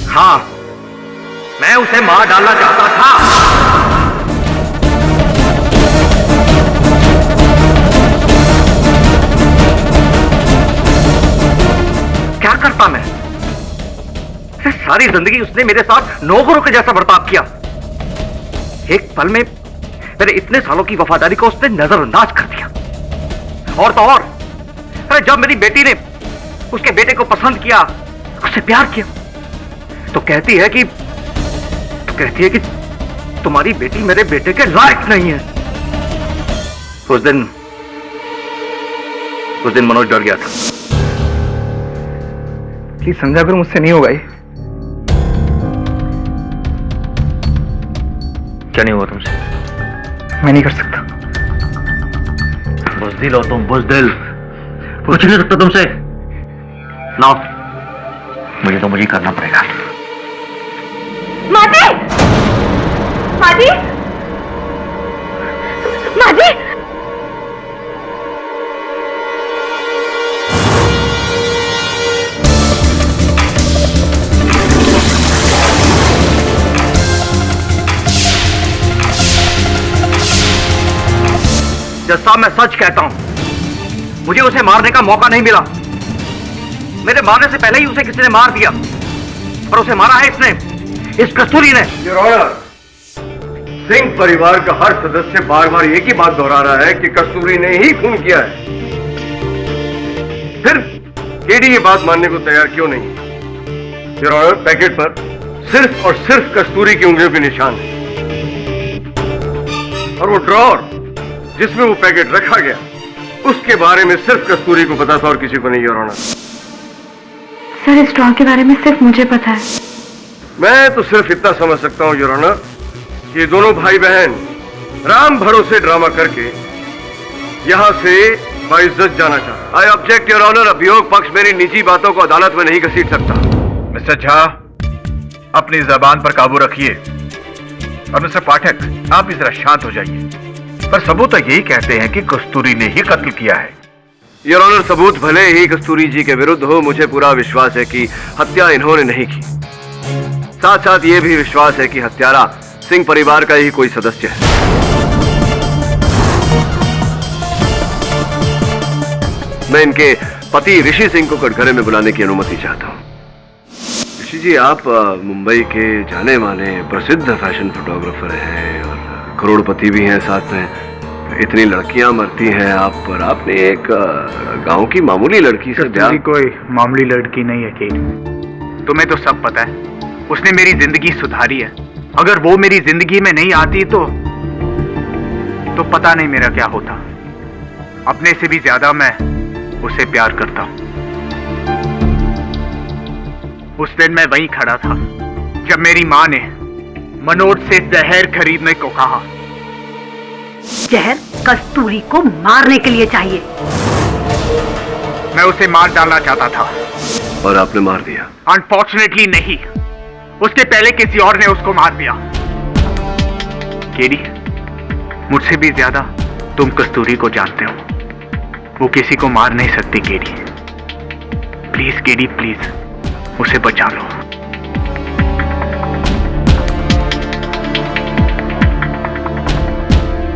हाँ, मैं उसे मार डालना चाहता था। क्या करता मैं? सारी जिंदगी उसने मेरे साथ नौकरों के जैसा बर्ताव किया। एक पल में मेरे इतने सालों की वफादारी को उसने नजरअंदाज कर दिया। और तो और, अरे जब मेरी बेटी ने उसके बेटे को पसंद किया, उससे प्यार किया, तो कहती है कि तुम्हारी बेटी मेरे बेटे के लायक नहीं है। उस दिन मनोज डर गया था। प्लीज समझा करो, मुझसे नहीं होगा ये। क्या नहीं हुआ तुमसे? मैं नहीं कर सकता। बुज़दिल हो तुम, बुज़दिल। कुछ नहीं सकता तुमसे। ना, मुझे करना पड़ेगा। माजी! माजी! माजी! जज साहब, मैं सच कहता हूं, मुझे उसे मारने का मौका नहीं मिला। मेरे मारने से पहले ही उसे किसी ने मार दिया, और उसे मारा है इसने, इस कस्तूरी ने। योर ऑनर, सिंह परिवार का हर सदस्य बार बार एक ही बात दोहरा रहा है कि कस्तूरी ने ही खून किया है। फिर केडी ये बात मानने को तैयार क्यों नहीं? योर ऑनर, पैकेट पर सिर्फ और सिर्फ कस्तूरी की उंगलियों के निशान है, और वो ड्रॉर जिसमें वो पैकेट रखा गया, उसके बारे में सिर्फ कस्तूरी को पता था और किसी को नहीं। योर ऑनर, सर, इस ड्रॉ के बारे में सिर्फ मुझे पता है। मैं तो सिर्फ इतना समझ सकता हूं योर ऑनर कि दोनों भाई बहन राम भरोसे ड्रामा करके यहां से बाइज्जत जाना चाहता। आई ऑब्जेक्ट योर ऑनर, अभियोग पक्ष मेरी निजी बातों को अदालत में नहीं घसीट सकता। मिस्टर झा, अपनी जबान पर काबू रखिए। और मिस्टर पाठक, आप भी जरा शांत हो जाइए। पर सबूत तो यही कहते हैं कि कस्तूरी ने ही कत्ल किया है। योर ऑनर, सबूत भले ही कस्तूरी जी के विरुद्ध हो, मुझे पूरा विश्वास है कि हत्या इन्होंने नहीं की। साथ साथ ये भी विश्वास है कि हत्यारा सिंह परिवार का ही कोई सदस्य है। मैं इनके पति ऋषि सिंह को कटघरे में बुलाने की अनुमति चाहता हूं। ऋषि जी, आप मुंबई के जाने माने प्रसिद्ध फैशन फोटोग्राफर हैं और करोड़पति भी हैं। साथ में इतनी लड़कियां मरती हैं आप पर, आपने एक गांव की मामूली लड़की से ब्याह। कोई मामूली लड़की नहीं है केडी, तुम्हें तो सब पता है। उसने मेरी जिंदगी सुधारी है। अगर वो मेरी जिंदगी में नहीं आती तो पता नहीं मेरा क्या होता। अपने से भी ज्यादा मैं उसे प्यार करता हूं। उस दिन मैं वहीं खड़ा था जब मेरी मां ने मनोज से जहर खरीदने को कहा। जहर कस्तूरी को मारने के लिए चाहिए। मैं उसे मार डालना चाहता था, और आपने मार दिया। अनफॉर्चुनेटली नहीं, उसके पहले किसी और ने उसको मार दिया। केडी, मुझसे भी ज्यादा तुम कस्तूरी को जानते हो। वो किसी को मार नहीं सकती केडी। प्लीज केडी, प्लीज उसे बचा लो।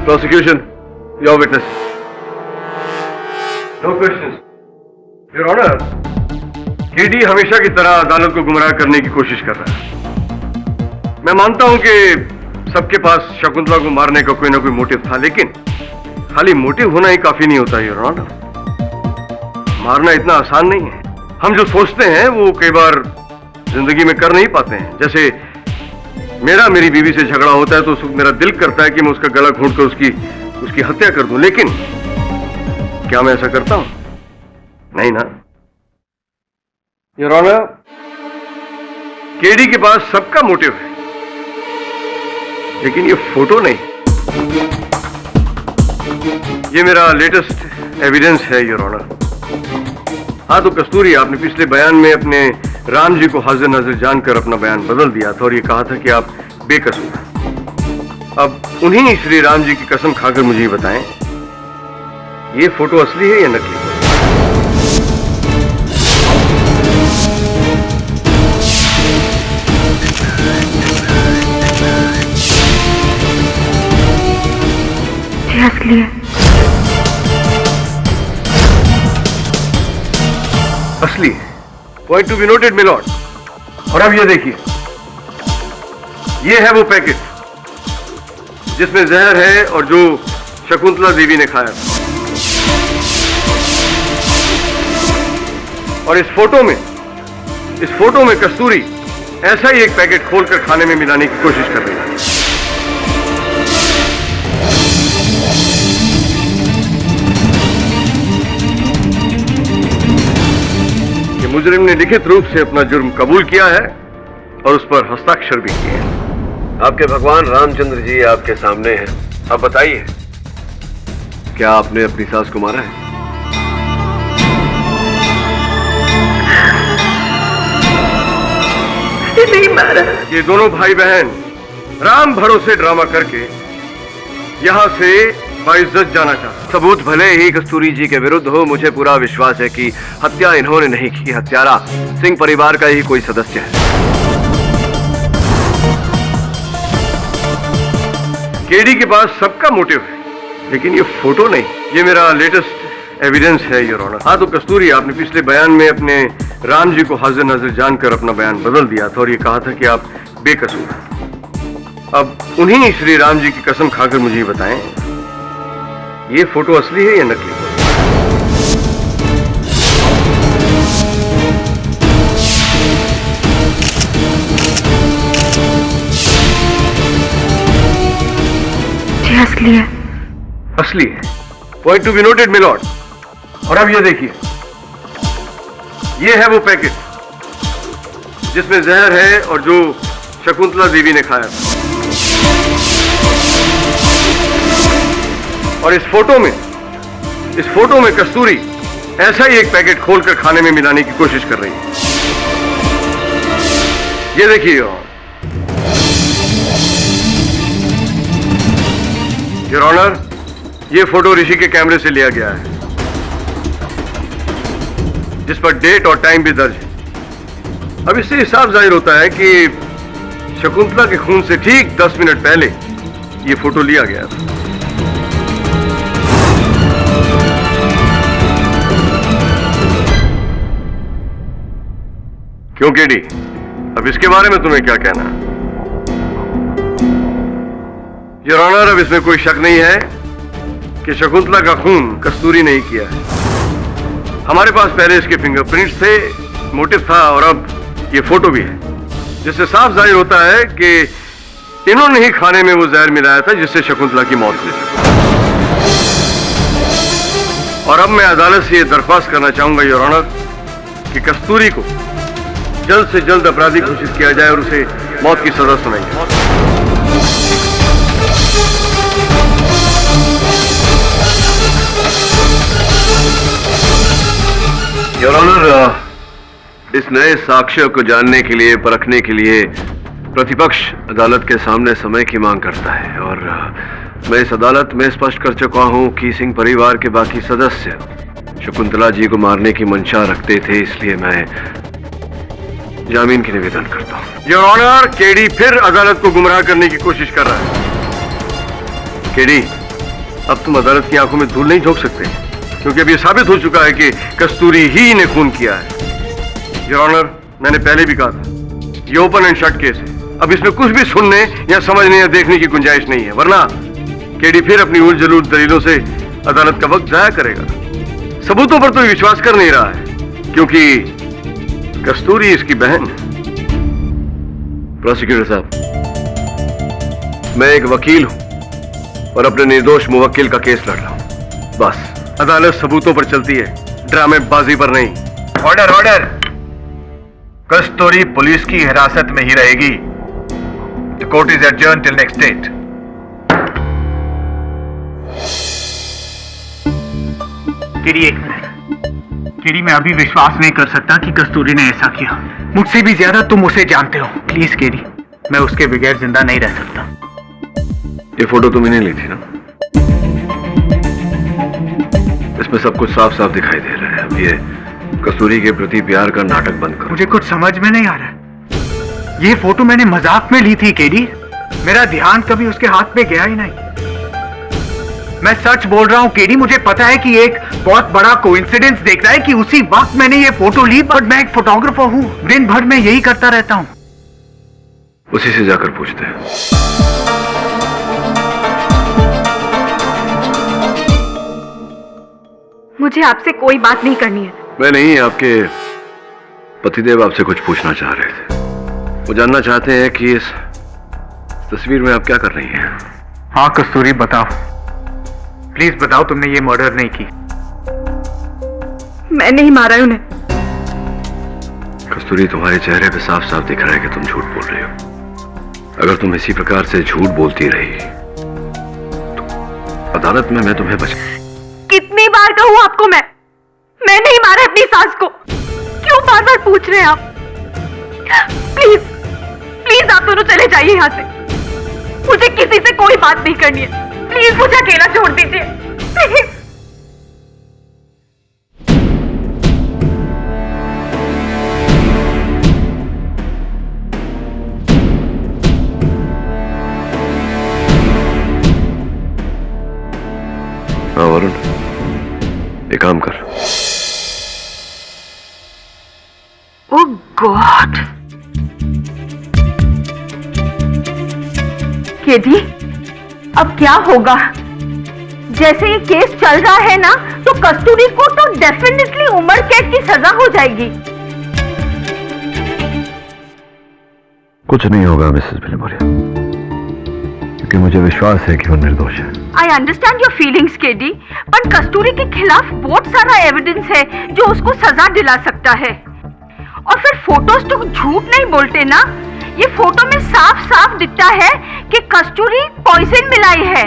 Prosecution, your witness. No questions. Your Honor, KD हमेशा की तरह अदालत को गुमराह करने की कोशिश कर रहा है। मैं मानता हूं कि सबके पास शकुंतला को मारने का कोई ना कोई मोटिव था, लेकिन खाली मोटिव होना ही काफी नहीं होता योर ऑनर। मारना इतना आसान नहीं है। हम जो सोचते हैं वो कई बार जिंदगी में कर नहीं पाते हैं। जैसे मेरी बीवी से झगड़ा होता है तो मेरा दिल करता है कि मैं उसका गला घोंट कर उसकी हत्या कर दूं, लेकिन क्या मैं ऐसा करता हूं? नहीं ना योर ऑनर। केडी के पास सबका मोटिव है, लेकिन ये फोटो नहीं। ये मेरा लेटेस्ट एविडेंस है योर ऑनर। हाँ तो कस्तूरी, आपने पिछले बयान में अपने राम जी को हाजिर नाजिर जानकर अपना बयान बदल दिया था और ये कहा था कि आप बेकसूर। अब उन्हीं श्री राम जी की कसम खाकर मुझे ये बताएं, ये फोटो असली है या नकली? ये असली है। असली है। Point to be noted milord. और अब ये देखिए, ये है वो पैकेट जिसमें जहर है और जो शकुंतला देवी ने खाया। और इस फोटो में कस्तूरी ऐसा ही एक पैकेट खोलकर खाने में मिलाने की कोशिश कर रही है। मुजरिम ने लिखित रूप से अपना जुर्म कबूल किया है और उस पर हस्ताक्षर भी किए हैं। आपके भगवान रामचंद्र जी आपके सामने हैं। अब बताइए, क्या आपने अपनी सास को मारा है? नहीं मारा। ये दोनों भाई बहन राम भरोसे ड्रामा करके यहां से बाइज्जत जाना चाहते। सबूत भले ही कस्तूरी जी के विरुद्ध हो, मुझे पूरा विश्वास है कि हत्या इन्होंने नहीं की। हत्यारा सिंह परिवार का ही कोई सदस्य है। केडी के पास सबका मोटिव है, लेकिन ये फोटो नहीं। ये मेरा लेटेस्ट एविडेंस है योर ऑनर। हाँ तो कस्तूरी, आपने पिछले बयान में अपने राम जी को हाजिर नाजिर जानकर अपना बयान बदल दिया था और ये कहा था कि आप बेकसूर। अब उन्हीं श्री राम जी की कसम खाकर मुझे ये बताएं, ये फोटो असली है या नकली? ये असली है। असली है। Point to be noted milord. और अब ये देखिए, ये है वो पैकेट जिसमें जहर है और जो शकुंतला देवी ने खाया। और इस फोटो में कस्तूरी ऐसा ही एक पैकेट खोलकर खाने में मिलाने की कोशिश कर रही है। ये देखिए योर ऑनर, ये फोटो ऋषि के कैमरे से लिया गया है, जिस पर डेट और टाइम भी दर्ज है। अब इससे साफ जाहिर होता है कि शकुंतला के खून से ठीक 10 मिनट पहले ये फोटो लिया गया था। क्यों केडी, अब इसके बारे में तुम्हें क्या कहना? योर ऑनर, अब इसमें कोई शक नहीं है कि शकुंतला का खून कस्तूरी ने ही किया है। हमारे पास पहले इसके फिंगरप्रिंट्स थे, मोटिव था और अब ये फोटो भी है, जिससे साफ जाहिर होता है कि इन्होंने ही खाने में वो जहर मिलाया था जिससे शकुंतला की मौत हुई। और अब मैं अदालत से ये दरख्वास्त करना चाहूंगा योर ऑनर कि कस्तूरी को जल्द से जल्द अपराधी घोषित किया जाए और उसे मौत की सजा सुनाई जाए। योर ऑनर, इस नए साक्ष्य को जानने के लिए, परखने के लिए प्रतिपक्ष अदालत के सामने समय की मांग करता है और मैं इस अदालत में स्पष्ट कर चुका हूं कि सिंह परिवार के बाकी सदस्य शकुंतला जी को मारने की मंशा रखते थे, इसलिए मैं जामीन की निवेदन करता हूं। योर ऑनर, केडी फिर अदालत को गुमराह करने की कोशिश कर रहा है। केडी, अब तुम अदालत की आंखों में धूल नहीं झोंक सकते, क्योंकि अब यह साबित हो चुका है कि कस्तूरी ही ने खून किया है। योर ऑनर, मैंने पहले भी कहा था, ये ओपन एंड शट केस है। अब इसमें कुछ भी सुनने या समझने या देखने की गुंजाइश नहीं है, वरना केडी फिर अपनी उल जलूल दलीलों से अदालत का वक्त जाया करेगा। सबूतों पर तो विश्वास कर नहीं रहा है क्योंकि कस्तूरी इसकी बहन है। प्रोसिक्यूटर साहब, मैं एक वकील हूं और अपने निर्दोष मुवक्किल का केस लड़ रहा हूं। बस अदालत सबूतों पर चलती है, ड्रामेबाजी पर नहीं। Order order. कस्तूरी पुलिस की हिरासत में ही रहेगी। The court is adjourn till next date. KD, एक मिनट। केडी, मैं अभी विश्वास नहीं कर सकता कि कस्तूरी ने ऐसा किया। मुझसे भी ज्यादा तुम उसे जानते हो। प्लीज केडी, मैं उसके बगैर जिंदा नहीं रह सकता। ये फोटो तुमने ली थी ना? इसमें सब कुछ साफ साफ दिखाई दे रहा है। अब ये कस्तूरी के प्रति प्यार का नाटक बंद करो। मुझे कुछ समझ में नहीं आ रहा। ये फोटो मैंने मजाक में ली थी केडी। मेरा ध्यान कभी उसके हाथ में गया ही नहीं। मैं सच बोल रहा हूं केडी, मुझे पता है कि एक बहुत बड़ा कोइंसिडेंस देख रहा है कि उसी वक्त मैंने ये फोटो ली, बट मैं एक फोटोग्राफर हूं, दिन भर में यही करता रहता हूं। उसी से जाकर पूछते हैं। मुझे आपसे कोई बात नहीं करनी है। मैं नहीं, आपके पतिदेव आपसे कुछ पूछना चाह रहे थे। वो जानना चाहते हैं कि इस तस्वीर में आप क्या कर रही हैं। हाँ कस्तूरी, बताओ, प्लीज बताओ, तुमने ये मर्डर नहीं की। मैं नहीं मारा उन्हें। कस्तूरी, तुम्हारे चेहरे पे साफ साफ दिख रहा है कि तुम झूठ बोल रही हो। अगर तुम इसी प्रकार से झूठ बोलती रही तो अदालत में मैं तुम्हें कितनी बार कहूं आपको मैं नहीं मारा अपनी सास को। क्यों बार बार पूछ रहे हैं आप? प्लीज प्लीज आप दोनों चले जाइए यहां से। मुझे किसी से कोई बात नहीं करनी है। प्लीज मुझे अकेला छोड़ दीजिए, प्लीज। हाँ वरुण, एक काम कर। ओह गॉड। केडी, अब क्या होगा? जैसे ये केस चल रहा है ना, तो कस्तूरी को तो डेफिनेटली उम्र कैद की सजा हो जाएगी। कुछ नहीं होगा मिसेस भिलमोरिया, क्योंकि मुझे विश्वास है कि वो निर्दोष है। I understand your feelings KD, पर कस्तूरी के खिलाफ बहुत सारा एविडेंस है जो उसको सजा दिला सकता है। और फिर फोटोज तो झूठ नहीं बोलते ना। ये फोटो में साफ साफ दिखता है कि कस्तूरी पॉइजन मिलाई है।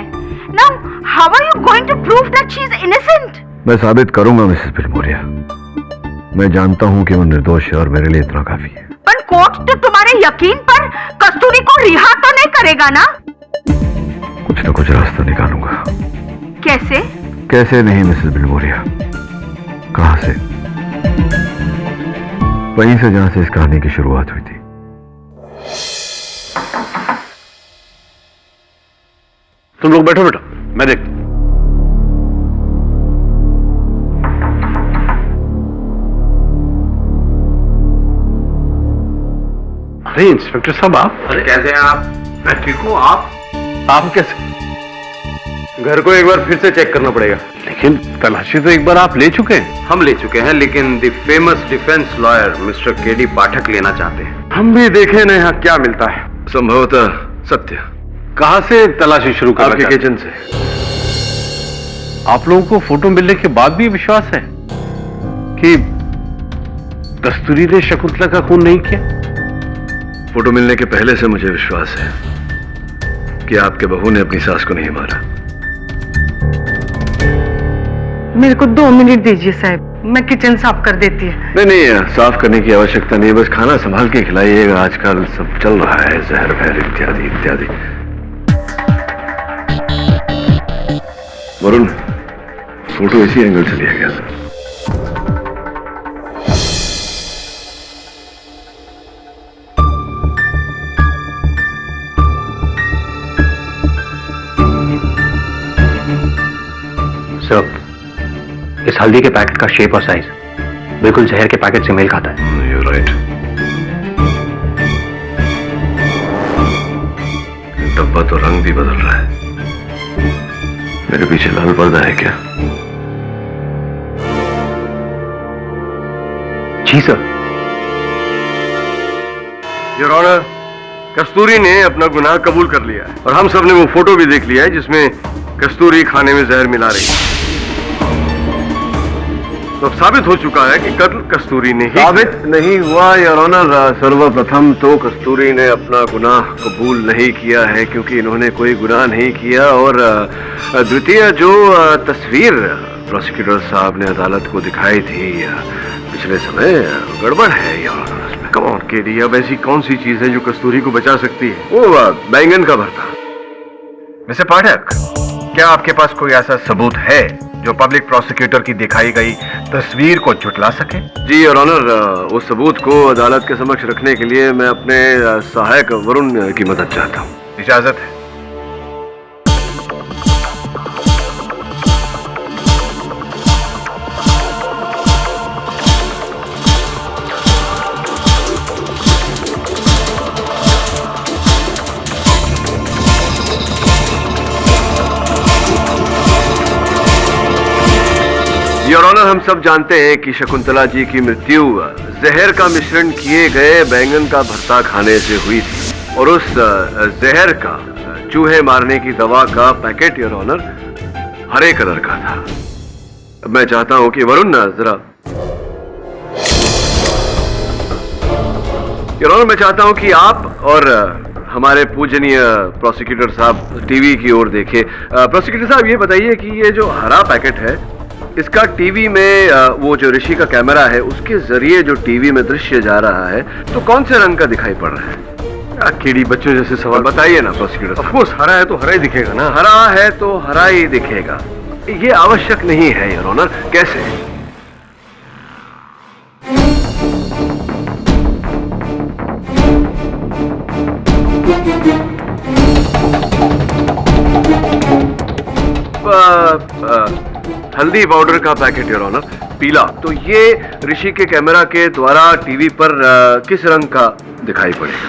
Now how are you going to prove that she is innocent? मैं साबित करूंगा मिसेस भिलमोरिया। मैं जानता हूं कि वो निर्दोष है और मेरे लिए इतना काफी है। पर कोर्ट तो तुम्हारे यकीन पर कस्तूरी को रिहा तो नहीं करेगा ना? कुछ ना कुछ रास्ता निकालूंगा। कैसे? कैसे नहीं मिसेस भिलमोरिया, कहां से? वहीं से जहां से इस कहानी की शुरुआत हुई थी। तुम लोग बैठो बेटा, मैं देखता हूं। अरे इंस्पेक्टर साहब, आप? अरे कैसे हैं आप? मैं ठीक हूं। आप कैसे? घर को एक बार फिर से चेक करना पड़ेगा। लेकिन तलाशी तो एक बार आप ले चुके हैं। हम ले चुके हैं, लेकिन the famous defence lawyer mister KD Pathak लेना चाहते हैं। हम भी देखें ना यहाँ क्या मिलता है। संभवतः सत्य। कहां से तलाशी शुरू करना? आपके किचन से। आप लोगों को फोटो मिलने के बाद भी विश्वास है कि कस्तूरी ने शकुंतला का खून नहीं किया? फोटो मिलने के पहले से मुझे विश्वास है कि आपके बहू ने अपनी सास को नहीं मारा। मेरे को 2 मिनट दीजिए साहब, मैं किचन साफ कर देती है। नहीं, साफ करने की आवश्यकता नहीं है, बस खाना संभाल के खिलाइएगा। आजकल सब चल रहा है, जहर वहर इत्यादि इत्यादि। वरुण, फोटो इसी एंगल से लिया गया था। सर, इस हल्दी के पैकेट का शेप और साइज बिल्कुल जहर के पैकेट से मेल खाता है। You're right. डब्बा तो रंग भी बदल रहा है। मेरे पीछे लाल पर्दा है क्या? जी सर। योर ऑनर, कस्तूरी ने अपना गुनाह कबूल कर लिया है और हम सब ने वो फोटो भी देख लिया है जिसमें कस्तूरी खाने में जहर मिला रही है। तो अब साबित हो चुका है कि कत्ल कस्तूरी ने ही साबित नहीं हुआ योर ऑनर। सर्वप्रथम तो कस्तूरी ने अपना गुनाह कबूल नहीं किया है क्योंकि इन्होंने कोई गुनाह नहीं किया, और द्वितीय जो तस्वीर प्रोसिक्यूटर साहब ने अदालत को दिखाई थी पिछले समय, गड़बड़ है your honour. Come on KD, अब ऐसी कौन सी चीज है जो कस्तूरी को बचा सकती है? वो बैंगन का भरता। मिस्टर पाठक, क्या आपके पास कोई ऐसा सबूत है जो पब्लिक प्रोसिक्यूटर की दिखाई गई तस्वीर को झुटला सके? जी योर ऑनर, उस सबूत को अदालत के समक्ष रखने के लिए मैं अपने सहायक वरुण की मदद चाहता हूँ। इजाजत है। योर ऑनर, हम सब जानते हैं कि शकुंतला जी की मृत्यु जहर का मिश्रण किए गए बैंगन का भरता खाने से हुई थी, और उस जहर का चूहे मारने की दवा का पैकेट योर ऑनर हरे कलर का था। मैं चाहता हूं कि वरुण जरा, योर ऑनर, मैं चाहता हूं कि आप और हमारे पूजनीय प्रोसिक्यूटर साहब टीवी की ओर देखें। प्रोसिक्यूटर साहब, ये बताइए कि ये जो हरा पैकेट है, इसका टीवी में वो जो ऋषि का कैमरा है उसके जरिए जो टीवी में दृश्य जा रहा है तो कौन से रंग का दिखाई पड़ रहा है? केडी, बच्चों जैसे सवाल बताइए ना प्रोसिक्यूटर साहब। ऑफकोर्स हरा है तो हरा ही दिखेगा ना। हरा है तो हरा ही दिखेगा, ये आवश्यक नहीं है योर ऑनर। कैसे? हल्दी पाउडर का पैकेट योर ऑनर, पीला। तो ये ऋषि के कैमरा के द्वारा टीवी पर किस रंग का दिखाई पड़ेगा?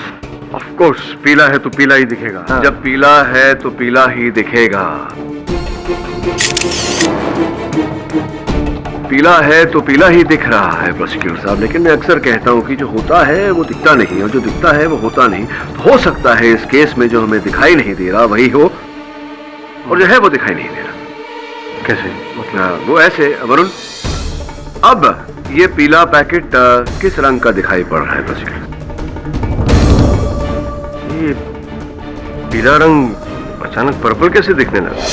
ऑफ कोर्स पीला है तो पीला ही दिखेगा। हाँ। जब पीला है तो पीला ही दिखेगा। पीला है तो पीला ही दिख रहा है प्रोसिक्यूटर साहब, लेकिन मैं अक्सर कहता हूं कि जो होता है वो दिखता नहीं, और जो दिखता है वो होता नहीं। तो हो सकता है इस केस में जो हमें दिखाई नहीं दे रहा वही हो, और जो है वो दिखाई नहीं दे रहा। कैसे? मतलब वो ऐसे वरुण, अब ये पीला पैकेट किस रंग का दिखाई पड़ रहा है प्रोसिक्यूटर? ये पीला रंग अचानक पर्पल कैसे दिखने लगा?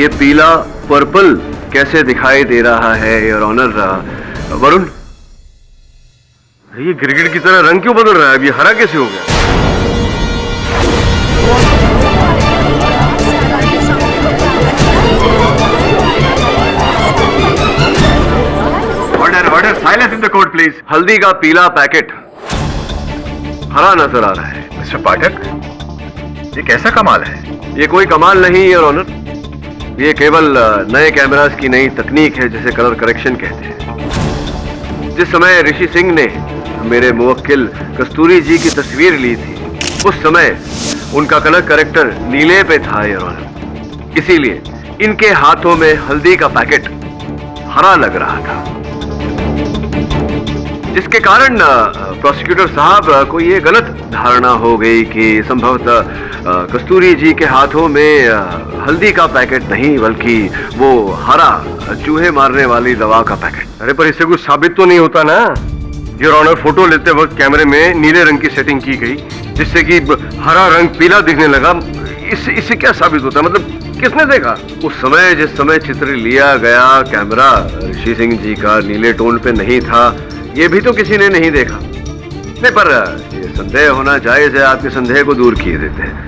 ये पीला पर्पल कैसे दिखाई दे रहा है योर ऑनर? वरुण, ये गिरगिट की तरह रंग क्यों बदल रहा है? अब ये हरा कैसे हो गया? Order order, silence in the court please. हल्दी का पीला पैकेट हरा नजर आ रहा है। मिस्टर पाठक, ये कैसा कमाल है? ये कोई कमाल नहीं योर ऑनर, ये केवल नए कैमरास की नई तकनीक है जिसे कलर करेक्शन कहते हैं। जिस समय ऋषि सिंह ने मेरे मुवक्किल कस्तूरी जी की तस्वीर ली थी उस समय उनका कलर करेक्टर नीले पे था योर ऑनर, इसीलिए इनके हाथों में हल्दी का पैकेट हरा लग रहा था, जिसके कारण प्रोसिक्यूटर साहब को ये गलत धारणा हो गई कि संभवतः कस्तूरी जी के हाथों में हल्दी का पैकेट नहीं बल्कि वो हरा चूहे मारने वाली दवा का पैकेट। अरे पर इससे कुछ साबित तो नहीं होता ना योर ऑनर। फोटो लेते वक्त कैमरे में नीले रंग की सेटिंग की गई जिससे कि हरा रंग पीला दिखने लगा। इससे क्या साबित होता है? मतलब किसने देखा? उस समय जिस समय चित्र लिया गया कैमरा ऋषि सिंह जी का नीले टोन पे नहीं था, ये भी तो किसी ने नहीं देखा। नहीं, पर ये संदेह होना जायज है, आपके संदेह को दूर किए देते हैं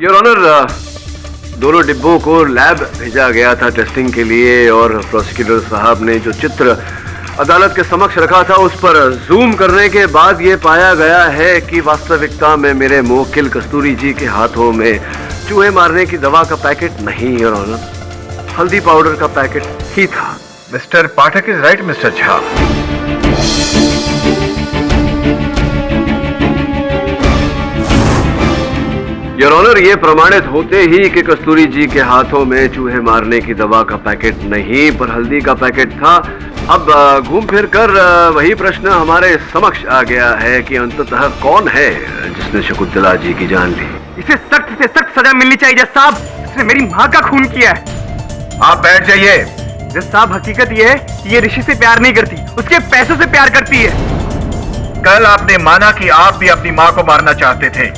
योर ऑनर। दोनों डिब्बों को लैब भेजा गया था टेस्टिंग के लिए, और प्रोसिक्यूटर साहब ने जो चित्र अदालत के समक्ष रखा था उस पर जूम करने के बाद ये पाया गया है कि वास्तविकता में मेरे मुवक्किल कस्तूरी जी के हाथों में चूहे मारने की दवा का पैकेट नहीं योर ऑनर, हल्दी पाउडर का पैकेट ही था। Mister Pathak is right mister Jha. Your honour, ये प्रमाणित होते ही कि कस्तूरी जी के हाथों में चूहे मारने की दवा का पैकेट नहीं पर हल्दी का पैकेट था, अब घूम फिर कर वही प्रश्न हमारे समक्ष आ गया है कि अंततः कौन है जिसने शकुंतला जी की जान ली। इसे सख्त से सख्त सजा मिलनी चाहिए जज साहब, इसने मेरी माँ का खून किया है। आप बैठ जाइए। जज साहब, हकीकत ये है कि ये ऋषि से प्यार नहीं करती, उसके पैसों से प्यार करती है। कल आपने माना कि आप भी अपनी माँ को मारना चाहते थे।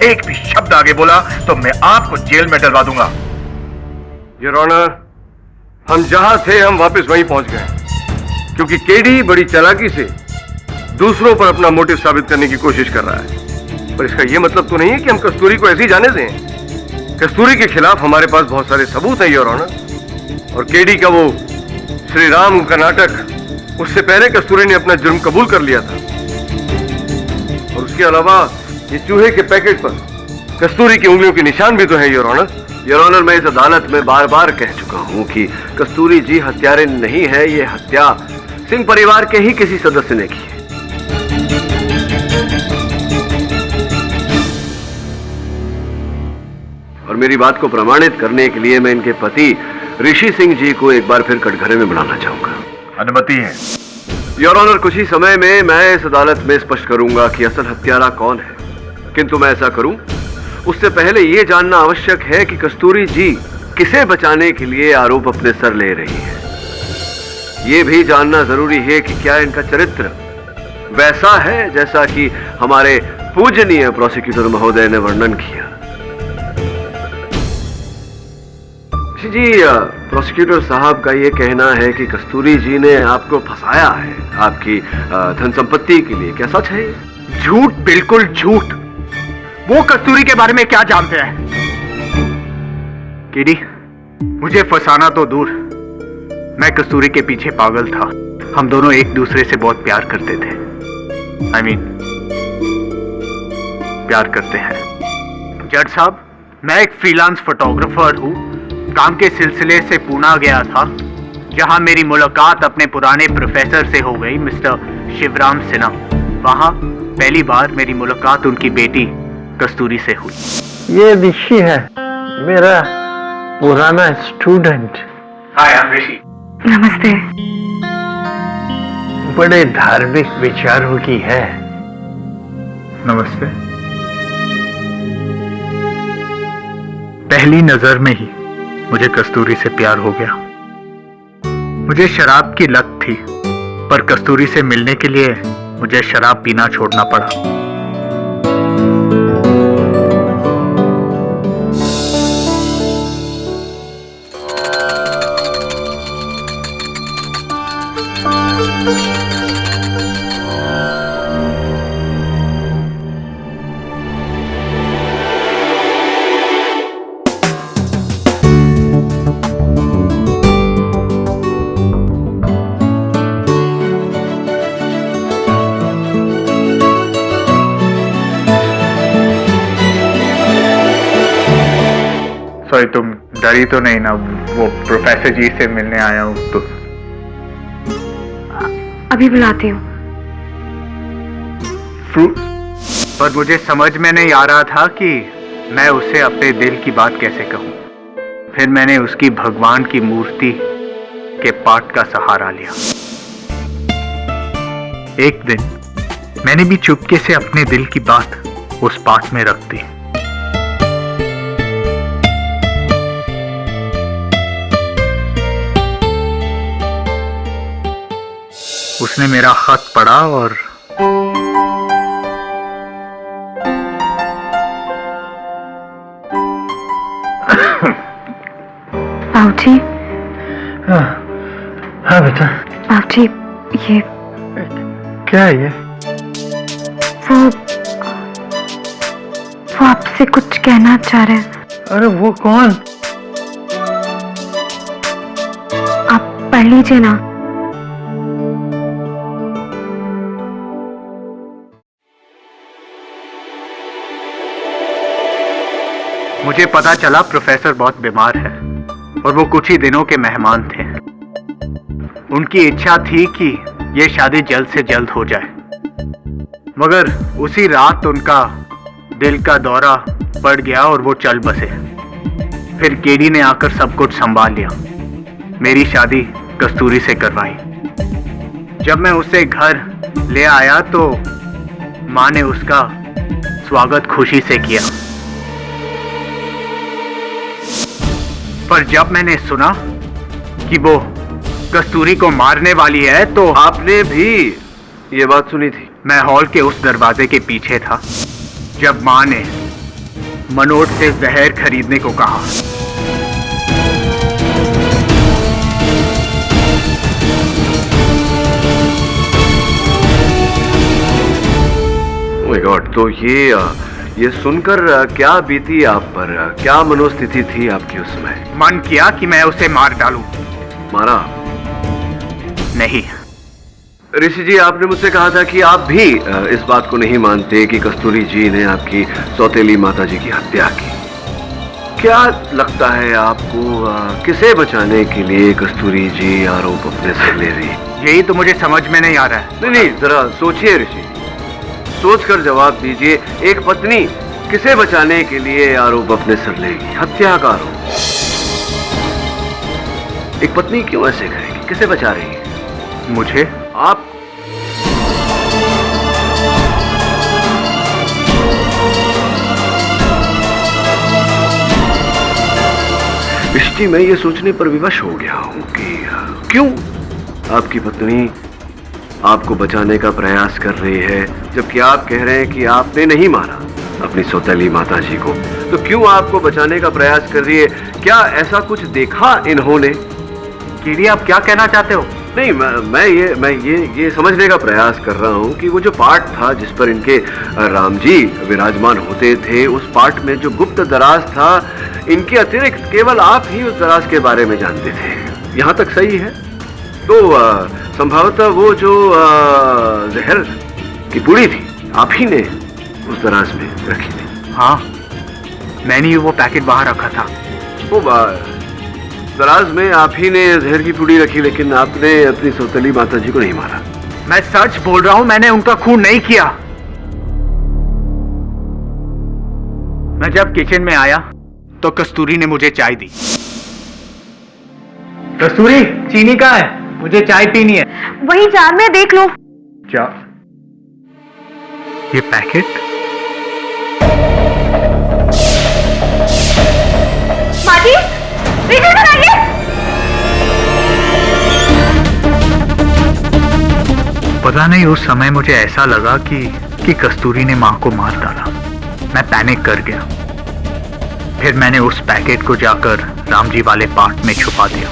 एक भी शब्द आगे बोला तो मैं आपको जेल में डलवा दूंगा। योर ऑनर, हम जहां थे हम वापस वहीं पहुंच गए, क्योंकि केडी बड़ी चालाकी से दूसरों पर अपना मोटिव साबित करने की कोशिश कर रहा है। पर इसका यह मतलब तो नहीं है कि हम कस्तूरी को ऐसे ही जाने दें। कस्तूरी के खिलाफ हमारे पास बहुत सारे सबूत हैं योर ऑनर, और केडी का वो श्री राम का नाटक, उससे पहले कस्तूरी ने अपना जुर्म कबूल कर लिया था। और उसके अलावा ये चूहे के पैकेट पर कस्तूरी की उंगलियों के निशान भी तो हैं योर ऑनर। योर ऑनर, मैं इस अदालत में बार बार कह चुका हूं कि कस्तूरी जी हत्यारे नहीं है, ये हत्या सिंह परिवार के ही किसी सदस्य ने की है। और मेरी बात को प्रमाणित करने के लिए मैं इनके पति ऋषि सिंह जी को एक बार फिर कटघरे में बुलाना चाहूंगा। अनुमति है। योर ऑनर, कुछ ही समय में मैं इस अदालत में स्पष्ट करूंगा कि असल हत्यारा कौन है, किंतु मैं ऐसा करूं उससे पहले यह जानना आवश्यक है कि कस्तूरी जी किसे बचाने के लिए आरोप अपने सर ले रही है। यह भी जानना जरूरी है कि क्या इनका चरित्र वैसा है जैसा कि हमारे पूजनीय प्रोसिक्यूटर महोदय ने वर्णन किया। जी, प्रोसिक्यूटर साहब का यह कहना है कि कस्तूरी जी ने आपको फंसाया है आपकी धन संपत्ति के लिए, क्या सच है? झूठ, बिल्कुल झूठ। वो कस्तूरी के बारे में क्या जानते हैं? केडी, मुझे फंसाना तो दूर, मैं कस्तूरी के पीछे पागल था। हम दोनों एक दूसरे से बहुत प्यार करते थे। I mean, प्यार करते हैं। जज साहब, मैं एक फ्रीलांस फोटोग्राफर हूँ। काम के सिलसिले से पुणे गया था, जहाँ मेरी मुलाकात अपने पुराने प्रोफेसर से हो गई, मिस्टर शिवराम सिन्हा। वहाँ पहली बार मेरी मुलाकात उनकी बेटी कस्तूरी से हुई। ये ऋषि है, मेरा पुराना स्टूडेंट। हाय, आई एम ऋषि। नमस्ते। बड़े धार्मिक विचारों की है। नमस्ते। पहली नजर में ही मुझे कस्तूरी से प्यार हो गया। मुझे शराब की लत थी, पर कस्तूरी से मिलने के लिए मुझे शराब पीना छोड़ना पड़ा। सॉरी, तुम डरी तो नहीं ना? वो प्रोफेसर जी से मिलने आया हूँ तो। अभी बुलाती हूँ। पर मुझे समझ में नहीं आ रहा था कि मैं उसे अपने दिल की बात कैसे कहूँ। फिर मैंने उसकी भगवान की मूर्ति के पाठ का सहारा लिया। एक दिन मैंने भी चुपके से अपने दिल की बात उस पाठ में रख दी। उसने मेरा खत पढ़ा और बाबूजी। हाँ बेटा। बाबूजी, ये क्या है ये? वो आपसे कुछ कहना चाह रहे हैं। अरे वो कौन? आप पढ़ लीजिए ना। मुझे पता चला प्रोफेसर बहुत बीमार है और वो कुछ ही दिनों के मेहमान थे। उनकी इच्छा थी कि ये शादी जल्द से जल्द हो जाए, मगर उसी रात उनका दिल का दौरा पड़ गया और वो चल बसे। फिर केडी ने आकर सब कुछ संभाल लिया, मेरी शादी कस्तूरी से करवाई। जब मैं उसे घर ले आया तो माँ ने उसका स्वागत खुशी से किया, पर जब मैंने सुना कि वो कस्तूरी को मारने वाली है तो आपने भी ये बात सुनी थी? मैं हॉल के उस दरवाजे के पीछे था जब माँ ने मनोज से जहर खरीदने को कहा। ओह माय गॉड, तो ये सुनकर क्या बीती आप पर, क्या मनोस्थिति थी आपकी उस समय? मन किया कि मैं उसे मार डालूं। मारा नहीं। ऋषि जी, आपने मुझसे कहा था कि आप भी इस बात को नहीं मानते कि कस्तूरी जी ने आपकी सौतेली माता जी की हत्या की। क्या लगता है आपको, किसे बचाने के लिए कस्तूरी जी आरोप अपने सर ले रही? यही तो मुझे समझ में नहीं आ रहा है। नहीं, जरा सोचिए ऋषि, सोचकर जवाब दीजिए। एक पत्नी किसे बचाने के लिए आरोप अपने सर लेगी? हत्या का आरोप। एक पत्नी क्यों ऐसे करेगी? किसे बचा रही है? मुझे? आप ऋषि, मैं ये सोचने पर विवश हो गया हूं कि क्यों आपकी पत्नी आपको बचाने का प्रयास कर रही है, जबकि आप कह रहे हैं कि आपने नहीं मारा अपनी सौतेली माता जी को। तो क्यों आपको बचाने का प्रयास कर रही है? क्या ऐसा कुछ देखा इन्होंने? कीड़ी, आप क्या कहना चाहते हो? नहीं, मैं ये समझने का प्रयास कर रहा हूँ कि वो जो पाठ था जिस पर इनके राम जी विराजमान होते थे, उस पाठ में जो गुप्त दराज था, इनके अतिरिक्त केवल आप ही उस दराज के बारे में जानते थे। यहाँ तक सही है? तो संभवतः वो जो जहर की पुड़ी थी, आप ही ने उस दराज में रखी थी। हाँ, मैंने वो पैकेट बाहर रखा था। वो दराज में आप ही ने जहर की पुड़ी रखी, लेकिन आपने अपनी सौतेली माता जी को नहीं मारा। मैं सच बोल रहा हूं, मैंने उनका खून नहीं किया। मैं जब किचन में आया तो कस्तूरी ने मुझे चाय दी। कस्तूरी, चीनी कहाँ है? मुझे चाय पीनी है। वही जार में देख लो। क्या ये पैकेट? माजी, इधर आइए। पता नहीं, उस समय मुझे ऐसा लगा कि कस्तूरी ने मां को मार डाला। मैं पैनिक कर गया। फिर मैंने उस पैकेट को जाकर रामजी वाले पार्ट में छुपा दिया।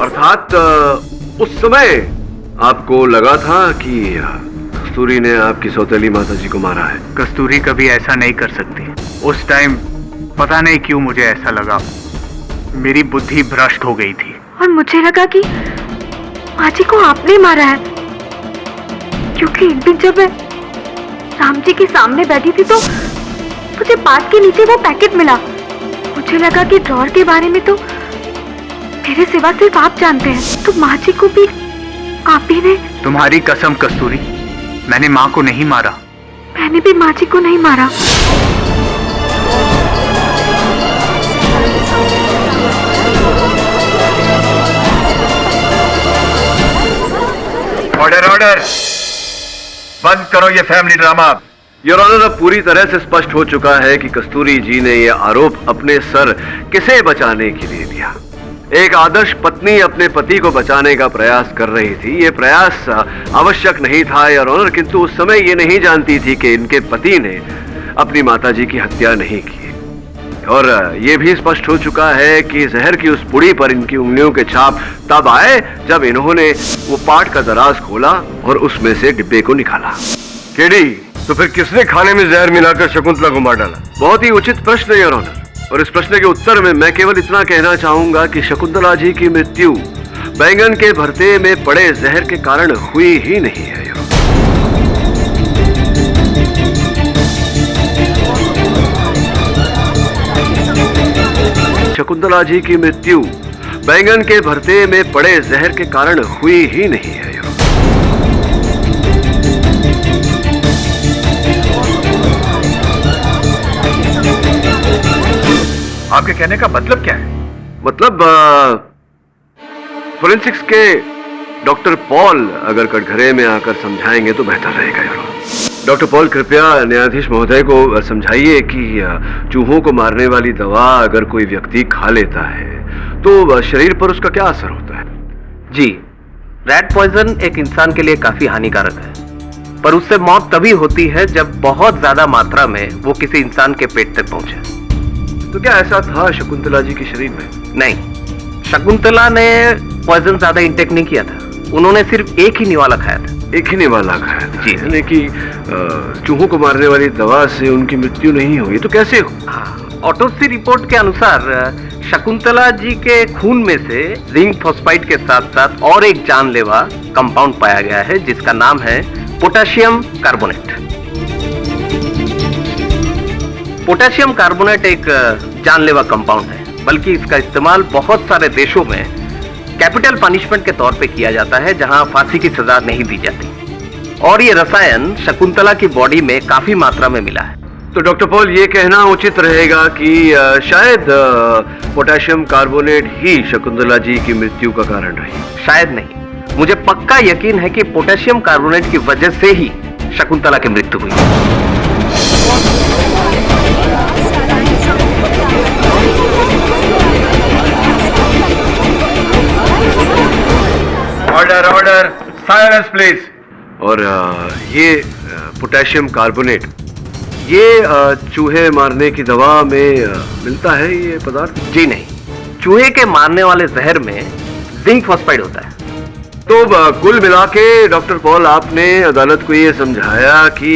अर्थात उस समय आपको लगा था कि कस्तूरी ने आपकी सौतेली माता जी को मारा है? कस्तूरी कभी ऐसा नहीं कर सकती। उस टाइम पता नहीं क्यों मुझे ऐसा लगा, मेरी बुद्धि भ्रष्ट हो गई थी। और मुझे लगा कि माँ जी को आपने मारा है, क्योंकि एक दिन जब मैं राम जी के सामने बैठी थी तो मुझे पाट के नीचे वो पैकेट मिला। मुझे लगा कि ड्रॉर के बारे में तो मेरे सिवा सिर्फ आप जानते हैं, तो माँ जी को भी आप ही ने। तुम्हारी कसम कस्तूरी, मैंने माँ को नहीं मारा। मैंने भी माँ जी को नहीं मारा। ऑर्डर ऑर्डर, बंद करो ये फैमिली ड्रामा। योर ऑनर, अब पूरी तरह से स्पष्ट हो चुका है कि कस्तूरी जी ने यह आरोप अपने सर किसे बचाने के लिए लिया। एक आदर्श पत्नी अपने पति को बचाने का प्रयास कर रही थी। यह प्रयास आवश्यक नहीं था योर ऑनर, किंतु उस समय ये नहीं जानती थी कि इनके पति ने अपनी माताजी की हत्या नहीं की। और ये भी स्पष्ट हो चुका है कि जहर की उस पुड़ी पर इनकी उंगलियों के छाप तब आए जब इन्होंने वो पाट का दराज खोला और उसमें से डिब्बे को निकाला। केडी, तो फिर किसने खाने में जहर मिलाकर शकुंतला को मार डाला? बहुत ही उचित प्रश्न योर ऑनर, और इस प्रश्न के उत्तर में मैं केवल इतना कहना चाहूंगा कि शकुंतला जी की मृत्यु बैंगन के भरते में पड़े जहर के कारण हुई ही नहीं है। शकुंतला जी की मृत्यु बैंगन के भरते में पड़े जहर के कारण हुई ही नहीं है। आपके कहने का मतलब क्या है? मतलब फोरेंसिक्स के डॉक्टर पॉल अगर कटघरे में आकर समझाएंगे तो बेहतर रहेगा यार। डॉक्टर पॉल, कृपया न्यायाधीश महोदय को समझाइए कि चूहों को मारने वाली दवा अगर कोई व्यक्ति खा लेता है तो शरीर पर उसका क्या असर होता है? जी, रैट पॉइजन एक इंसान के लिए काफी हानिकारक है, पर उससे मौत तभी होती है जब बहुत ज्यादा मात्रा में वो किसी इंसान के पेट तक पहुंचे। तो क्या ऐसा था शकुंतला जी के शरीर में? नहीं, शकुंतला ने पॉइजन ज्यादा इंटेक नहीं किया था, उन्होंने सिर्फ एक ही निवाला खाया था। एक ही निवाला खाया था? जी। यानी कि चूहों को मारने वाली दवा से उनकी मृत्यु नहीं हुई, तो कैसे हो? हाँ, ऑटोप्सी रिपोर्ट के अनुसार शकुंतला जी के खून में से जिंक फॉस्फाइड के साथ साथ और एक जानलेवा कंपाउंड पाया गया है जिसका नाम है पोटेशियम कार्बोनेट। पोटेशियम कार्बोनेट एक जानलेवा कंपाउंड है, बल्कि इसका इस्तेमाल बहुत सारे देशों में कैपिटल पनिशमेंट के तौर पे किया जाता है जहां फांसी की सजा नहीं दी जाती, और ये रसायन शकुंतला की बॉडी में काफी मात्रा में मिला है। तो डॉक्टर पॉल, ये कहना उचित रहेगा कि शायद पोटेशियम कार्बोनेट ही शकुंतला जी की मृत्यु का कारण रही? शायद नहीं, मुझे पक्का यकीन है कि पोटेशियम कार्बोनेट की वजह से ही शकुंतला की मृत्यु हुई। Order order, silence please. और ये पोटेशियम कार्बोनेट ये चूहे मारने की दवा में मिलता है ये पदार्थ? जी नहीं, चूहे के मारने वाले जहर में जिंक फॉस्फाइड होता है। तो कुल मिला के डॉक्टर पॉल, आपने अदालत को ये समझाया कि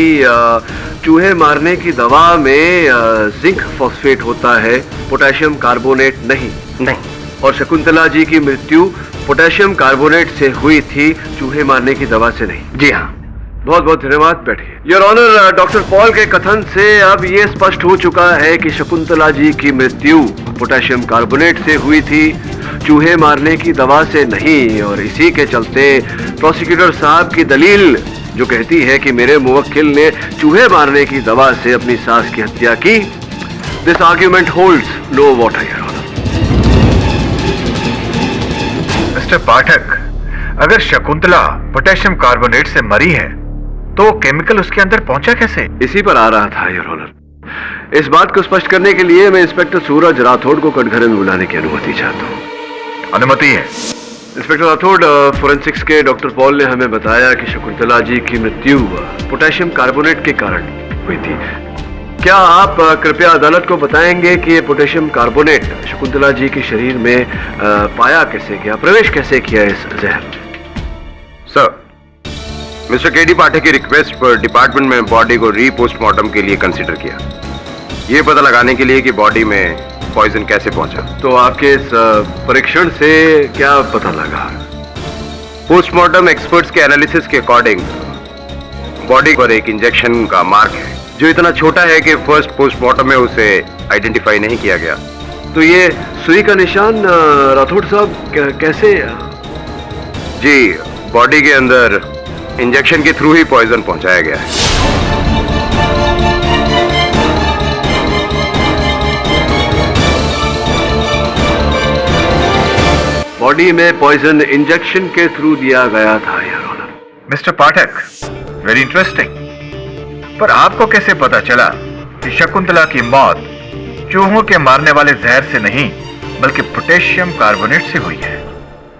चूहे मारने की दवा में जिंक फॉस्फेट होता है, पोटेशियम कार्बोनेट नहीं। और शकुंतला जी की मृत्यु पोटेशियम कार्बोनेट से हुई थी, चूहे मारने की दवा से नहीं। जी हाँ। बहुत बहुत धन्यवाद, बैठिए। योर ऑनर, डॉक्टर पॉल के कथन से अब ये स्पष्ट हो चुका है कि शकुंतला जी की मृत्यु पोटेशियम कार्बोनेट से हुई थी, चूहे मारने की दवा से नहीं। और इसी के चलते प्रोसिक्यूटर साहब की दलील जो कहती है कि मेरे मुवक्किल ने चूहे मारने की दवा से अपनी सास की हत्या की, this argument holds no water, your honour. Mister Pathak, अगर शकुंतला पोटेशियम कार्बोनेट से मरी है तो केमिकल उसके अंदर पहुंचा कैसे? इसी पर आ रहा था, योर ऑनर। इस बात को स्पष्ट करने के लिए मैं इंस्पेक्टर सूरज राठौड़ को कटघरे में बुलाने की अनुमति चाहता हूँ। अनुमति है। इंस्पेक्टर राठौड़, फोरेंसिक्स के डॉक्टर पॉल ने हमें बताया कि शकुंतला जी की मृत्यु पोटेशियम कार्बोनेट के कारण हुई थी। क्या आप कृपया अदालत को बताएंगे कि ये पोटेशियम कार्बोनेट शकुंतला जी के शरीर में पाया कैसे गया, प्रवेश कैसे किया इस जहर? सर, मिस्टर केडी पाठक की रिक्वेस्ट पर डिपार्टमेंट में बॉडी को रीपोस्टमार्टम के लिए कंसीडर किया, ये पता लगाने के लिए कि बॉडी में पॉइजन कैसे पहुंचा। तो आपके इस परीक्षण से क्या पता लगा? पोस्टमार्टम एक्सपर्ट्स के एनालिसिस के अकॉर्डिंग बॉडी पर एक इंजेक्शन का मार्क है जो इतना छोटा है कि फर्स्ट पोस्टमार्टम में उसे आइडेंटिफाई नहीं किया गया। तो ये सुई का निशान राठौड़ साहब कैसे? जी, बॉडी के अंदर इंजेक्शन के थ्रू ही पॉइजन पहुंचाया गया है। बॉडी में पॉइजन इंजेक्शन के थ्रू दिया गया था, your honour. Mister Pathak, very interesting. पर आपको कैसे पता चला कि शकुंतला की मौत चूहों के मारने वाले जहर से नहीं बल्कि पोटेशियम कार्बोनेट से हुई है?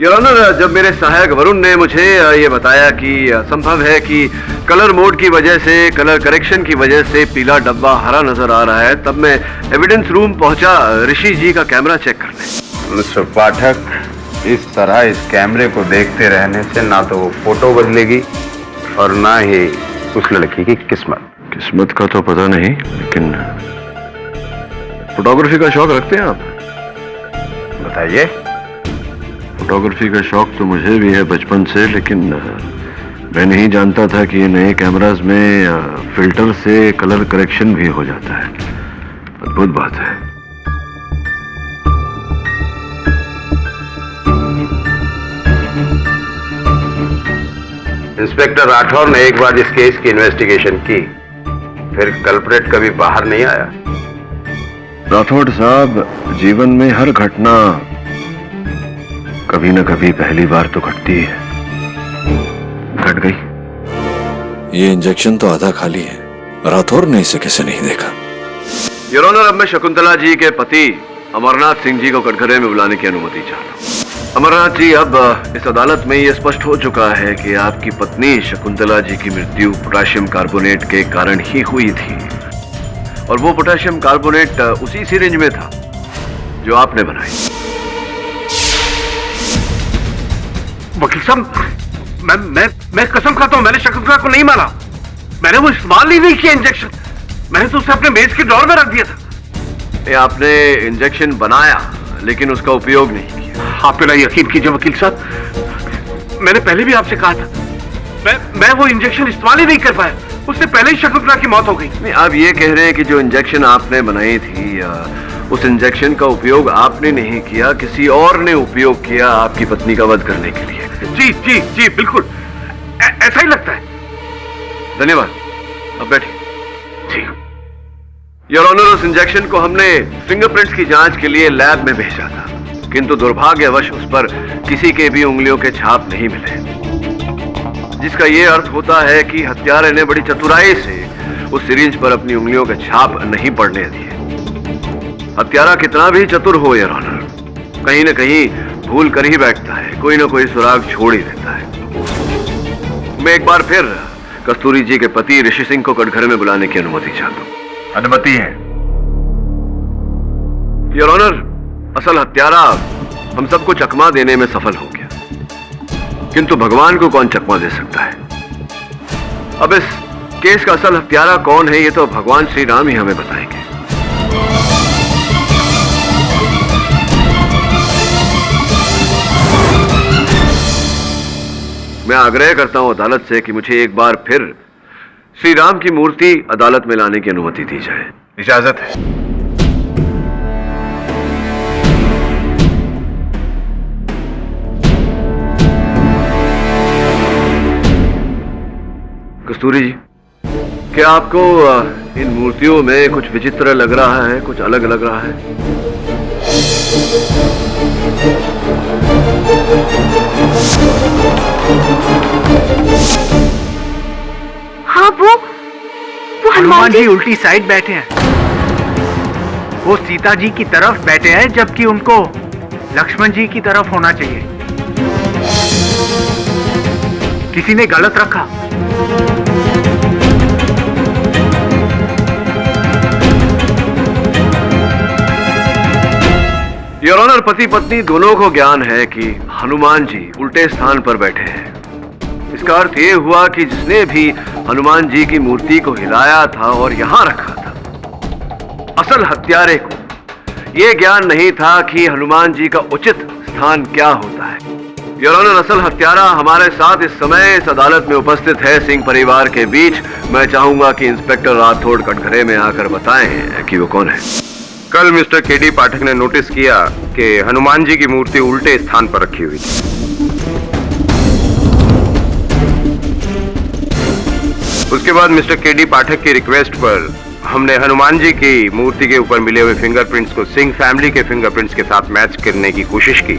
योर ऑनर, जब मेरे सहायक वरुण ने मुझे ये बताया कि संभव है कि कलर मोड की वजह से, कलर करेक्शन की वजह से पीला डब्बा हरा नजर आ रहा है, तब मैं एविडेंस रूम पहुंचा ऋषि जी का कैमरा चेक करने। मिस्टर पाठक, इस तरह इस कैमरे को देखते रहने से ना तो वो फोटो बदलेगी और ना ही उस लड़की की किस्मत। किस्मत का तो पता नहीं, लेकिन फोटोग्राफी का शौक रखते हैं आप? बताइए। फोटोग्राफी का शौक तो मुझे भी है बचपन से, लेकिन मैं नहीं जानता था कि ये नए कैमरास में फिल्टर से कलर करेक्शन भी हो जाता है। अद्भुत बात है। इंस्पेक्टर राठौर ने एक बार इस केस की इन्वेस्टिगेशन की, फिर कल्प्रेट कभी बाहर नहीं आया। राठौड़ साहब, जीवन में हर घटना कभी न कभी पहली बार तो घटती है। घट गई। ये इंजेक्शन तो आधा खाली है, राठौर ने इसे कैसे नहीं देखा? योर ऑनर, अब मैं शकुंतला जी के पति अमरनाथ सिंह जी को कटघरे में बुलाने की अनुमति चाहता हूँ। अमरनाथ जी, अब इस अदालत में यह स्पष्ट हो चुका है कि आपकी पत्नी शकुंतला जी की मृत्यु पोटेशियम कार्बोनेट के कारण ही हुई थी, और वो पोटेशियम कार्बोनेट उसी सिरिंज में था जो आपने बनाई। वकील साहब, मैं कसम खाता हूं, मैंने शकुंतला को नहीं मारा। मैंने वो इस्तेमाल ही नहीं किया इंजेक्शन। मैंने तो उसे अपने मेज के ड्रॉर में रख दिया था। ये आपने इंजेक्शन बनाया लेकिन उसका उपयोग नहीं किया। आप मेरा यकीन कीजिए वकील साहब, मैंने पहले भी आपसे कहा था, मैं वो इंजेक्शन इस्तेमाल ही नहीं कर पाया। उससे पहले ही शकुंतला की मौत हो गई। नहीं, आप ये कह रहे हैं कि जो इंजेक्शन आपने बनाई थी, उस इंजेक्शन का उपयोग आपने नहीं किया, किसी और ने उपयोग किया आपकी पत्नी का वध करने के लिए। जी जी जी, बिल्कुल ऐसा ही लगता है। धन्यवाद, अब बैठिए। जी योर ऑनर, उस इंजेक्शन को हमने फिंगरप्रिंट्स की जांच के लिए लैब में भेजा था, किंतु दुर्भाग्यवश उस पर किसी के भी उंगलियों के छाप नहीं मिले, जिसका यह अर्थ होता है कि हत्यारे ने बड़ी चतुराई से उस सिरिंज पर अपनी उंगलियों के छाप नहीं पड़ने दिए। हत्यारा कितना भी चतुर हो योर ऑनर, कहीं न कहीं भूल कर ही बैठता है, कोई ना कोई सुराग छोड़ ही देता है। मैं एक बार फिर कस्तूरी जी के पति ऋषि सिंह को कटघरे में बुलाने की अनुमति चाहता हूँ। अनुमति है। योर ऑनर, असल हत्यारा हम सबको चकमा देने में सफल हो गया, किंतु भगवान को कौन चकमा दे सकता है? अब इस केस का असल हत्यारा कौन है, ये तो भगवान श्री राम ही हमें बताएंगे। मैं आग्रह करता हूं अदालत से कि मुझे एक बार फिर श्री राम की मूर्ति अदालत में लाने की अनुमति दी जाए। इजाजत है। कस्तूरी जी, क्या आपको इन मूर्तियों में कुछ विचित्र लग रहा है, कुछ अलग लग रहा है? हाँ, वो हनुमान जी उल्टी साइड बैठे हैं। वो सीता जी की तरफ बैठे हैं, जबकि उनको लक्ष्मण जी की तरफ होना चाहिए। किसी ने गलत रखा। योर ऑनर, पति पत्नी दोनों को ज्ञान है कि हनुमान जी उल्टे स्थान पर बैठे हैं। इसका अर्थ यह हुआ कि जिसने भी हनुमान जी की मूर्ति को हिलाया था और यहां रखा था, असल हत्यारे को यह ज्ञान नहीं था कि हनुमान जी का उचित स्थान क्या होता है। योर ऑनर, असल हत्यारा हमारे साथ इस समय इस अदालत में उपस्थित है, सिंह परिवार के बीच। मैं चाहूंगा कि इंस्पेक्टर राठौड़ कटघरे में आकर बताएं कि वो कौन है। कल मिस्टर केडी पाठक ने नोटिस किया कि हनुमान जी की मूर्ति उल्टे स्थान पर रखी हुई थी। उसके बाद मिस्टर केडी पाठक की रिक्वेस्ट पर हमने हनुमान जी की मूर्ति के ऊपर मिले हुए फिंगरप्रिंट्स को सिंह फैमिली के फिंगरप्रिंट्स के साथ मैच करने की कोशिश की,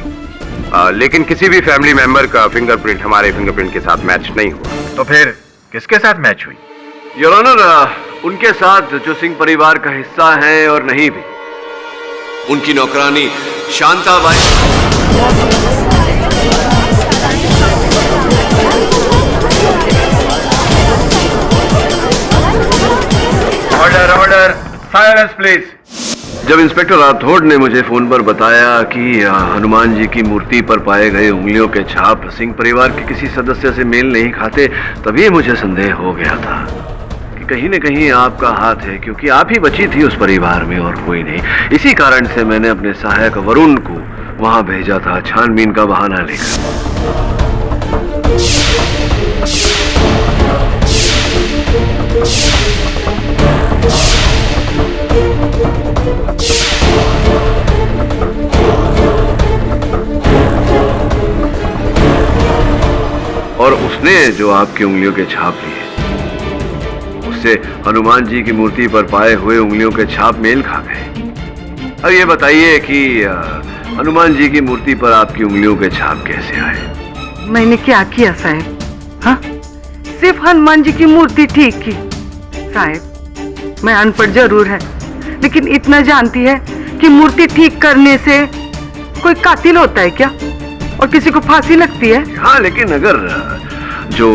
लेकिन किसी भी फैमिली मेंबर का फिंगरप्रिंट हमारे फिंगरप्रिंट के साथ मैच नहीं हुआ। तो फिर किसके साथ मैच हुई? योर ऑनर, उनके साथ जो सिंह परिवार का हिस्सा है और नहीं भी, उनकी नौकरानी Shantabai. Order order, silence please. जब इंस्पेक्टर राठौड़ ने मुझे फोन पर बताया कि हनुमान जी की मूर्ति पर पाए गए उंगलियों के छाप सिंह परिवार के किसी सदस्य से मेल नहीं खाते, तभी मुझे संदेह हो गया था कि कहीं न कहीं आपका हाथ है, क्योंकि आप ही बची थी उस परिवार में और कोई नहीं। इसी कारण से मैंने अपने सहायक वरुण को वहां भेजा था, छानबीन का बहाना लेकर। और उस उसने जो आपकी उंगलियों के छाप लिए, उससे हनुमान जी की मूर्ति पर पाए हुए उंगलियों के छाप मेल खा गए। अब ये बताइए कि हनुमान जी की मूर्ति पर आपकी उंगलियों के छाप कैसे आए? मैंने क्या किया साहब? हाँ, सिर्फ हनुमान जी की मूर्ति ठीक की। साहब, मैं अनपढ़ जरूर है, लेकिन इतना जानती है कि मूर्ति ठीक करने से कोई कातिल होता है क्या, और किसी को फांसी लगती है? हाँ, लेकिन अगर जो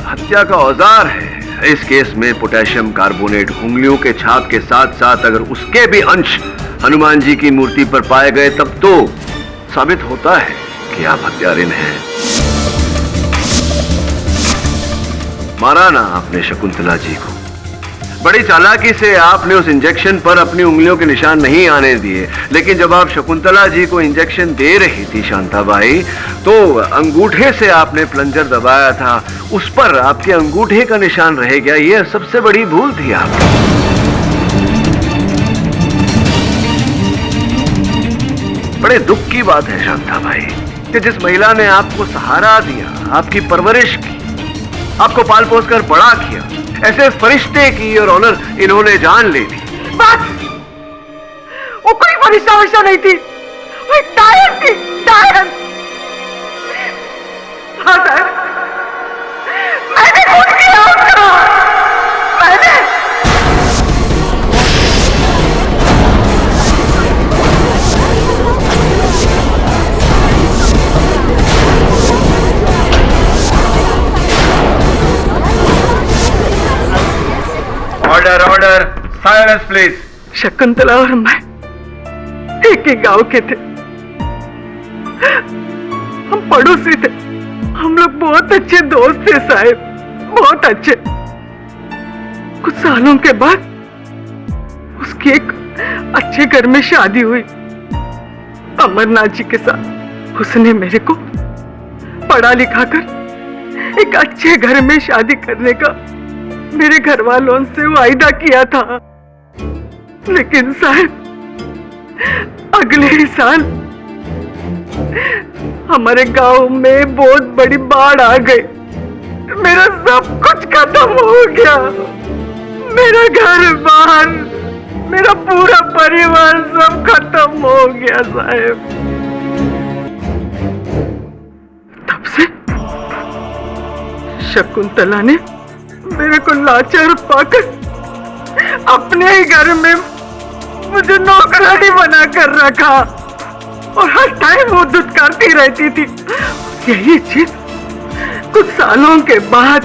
हत्या का औजार है, इस केस में पोटेशियम कार्बोनेट उंगलियों के छाप के साथ साथ अगर उसके भी अंश हनुमान जी की मूर्ति पर पाए गए, तब तो साबित होता है कि आप हत्यारिन हैं। मारा ना आपने शकुंतला जी को, बड़ी चालाकी से आपने उस इंजेक्शन पर अपनी उंगलियों के निशान नहीं आने दिए, लेकिन जब आप शकुंतला जी को इंजेक्शन दे रही थी शांताबाई, तो अंगूठे से आपने प्लंजर दबाया था, उस पर आपके अंगूठे का निशान रह गया। यह सबसे बड़ी भूल थी आपकी। बड़े दुख की बात है शांताबाई कि जिस महिला ने आपको सहारा दिया, आपकी परवरिश की, आपको पाल पोस कर बड़ा किया, ऐसे फरिश्ते की और ऑनर इन्होंने जान ले ली। बस, वो कोई फरिश्ता वरिश्ता नहीं थी, वो एक डायन थी, डायन। हाँ साहब, मैंने खून किया उसका, मैंने। Order order, silence please. Shakuntala और मैं एक ही गांव के थे, हम पड़ोसी थे, हम लोग बहुत अच्छे दोस्त थे साहब, बहुत अच्छे। कुछ सालों के बाद उसकी एक अच्छे घर में शादी हुई अमरनाथ जी के साथ। उसने मेरे को पढ़ा लिखा कर एक अच्छे घर में शादी करने का मेरे घर वालों से वायदा किया था, लेकिन साहब अगले ही साल हमारे गांव में बहुत बड़ी बाढ़ आ गई। मेरा सब कुछ खत्म हो गया, मेरा घर बार, मेरा पूरा परिवार सब खत्म हो गया साहब। तब से शकुंतला ने मेरे को लाचार पाकर अपने ही घर में मुझे नौकरानी बना कर रखा, और हर टाइम वो दुत्कारती रहती थी। यही चीज कुछ सालों के बाद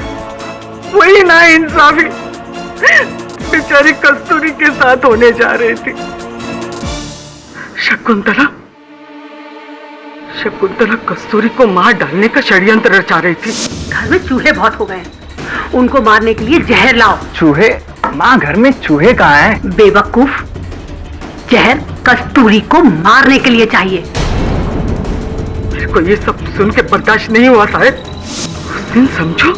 वही ना इंसाफी बेचारी कस्तूरी के साथ होने जा रही थी। शकुंतला कस्तूरी को मार डालने का षड्यंत्र रचा रही थी। घर में चूहे बहुत हो गए, उनको मारने के लिए जहर लाओ। चूहे? माँ, घर में चूहे कहाँ हैं? बेवकूफ, जहर कस्तूरी को मारने के लिए चाहिए। मेरे को ये सब सुन के बर्दाश्त नहीं हुआ साहब। उस दिन समझो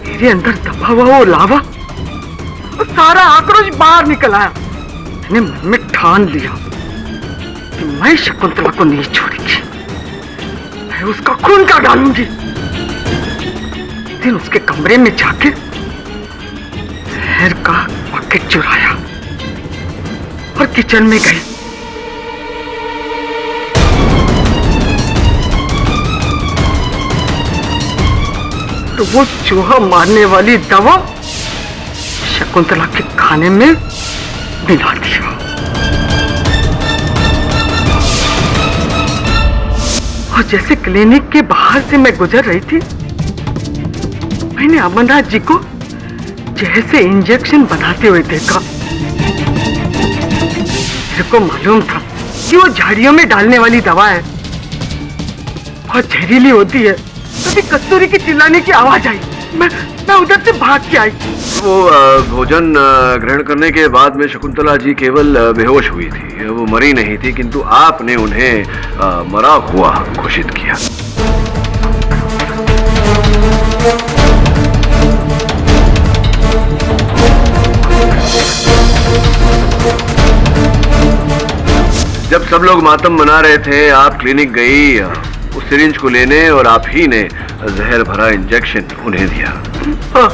मेरे अंदर दबा हुआ वो लावा और सारा आक्रोश बाहर निकल आया। मैंने मन में ठान लिया कि मैं शकुंतला को नहीं छोड़ूंगी, मैं उसका खून का डालूंगी। दिन उसके कमरे में जाके जहर का पैकेट चुराया और किचन में गई। तो वो चूहा मारने वाली दवा शकुंतला के खाने में मिला दिया। और जैसे क्लिनिक के बाहर से मैं गुजर रही थी, मैंने अमरनाथ जी को जैसे इंजेक्शन बनाते हुए देखा। मेरे को मालूम था कि वो झाड़ियों में डालने वाली दवा है, बहुत जहरीली होती है। तभी कस्तूरी की चिल्लाने की आवाज आई, मैं उधर से भाग के आई। वो भोजन ग्रहण करने के बाद में शकुंतला जी केवल बेहोश हुई थी, वो मरी नहीं थी, किंतु आपने उन्हें मरा हुआ घोषित किया। जब सब लोग मातम मना रहे थे, आप क्लिनिक गई, उस सिरिंज को लेने और आप ही ने जहर भरा इंजेक्शन उन्हें दिया। हाँ।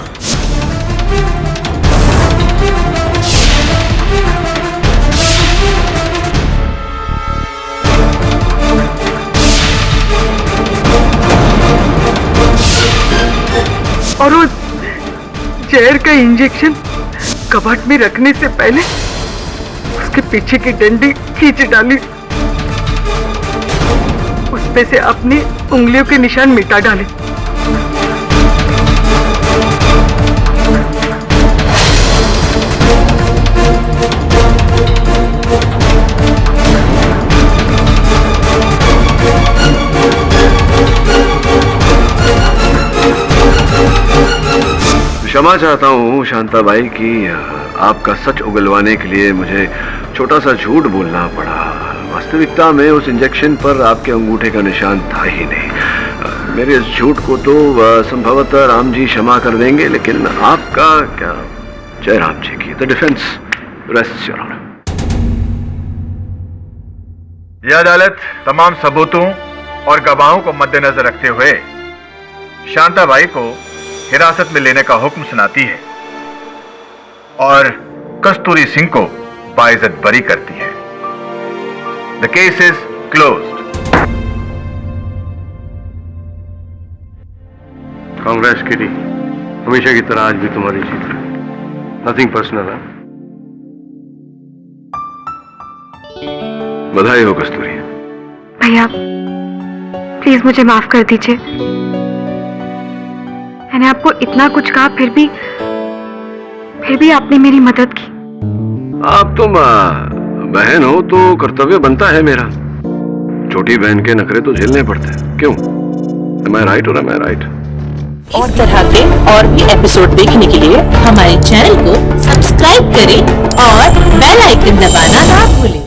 और वो जहर का इंजेक्शन कबाट में रखने से पहले उसके पीछे की डंडी खींच डाली, उसपे से अपनी उंगलियों के निशान मिटा डाले। क्षमा चाहता हूँ शांताबाई कि आपका सच उगलवाने के लिए मुझे छोटा सा झूठ बोलना पड़ा। वास्तविकता में उस इंजेक्शन पर आपके अंगूठे का निशान था ही नहीं। मेरे इस झूठ को तो संभवतः राम जी क्षमा कर देंगे, लेकिन आपका क्या? जय राम जी की। The defence rests your honour. यह अदालत तमाम सबूतों और गवाहों को मद्देनजर रखते हुए शांताबाई को हिरासत में लेने का हुक्म सुनाती है और कस्तूरी सिंह को बाइज्जत बरी करती है। The case is closed. Congress KD, हमेशा की तरह आज भी तुम्हारी जीत है। नथिंग पर्सनल है। बधाई हो कस्तूरी। भैया प्लीज मुझे माफ कर दीजिए। मैंने आपको इतना कुछ कहा, फिर भी आपने मेरी मदद की। आप तुम बहन हो तो कर्तव्य बनता है मेरा। छोटी बहन के नखरे तो झेलने पड़ते हैं, क्यों? Am I right or am I right? इस तरह के और भी एपिसोड देखने के लिए हमारे चैनल को सब्सक्राइब करें और बेल आइकन दबाना ना भूलें।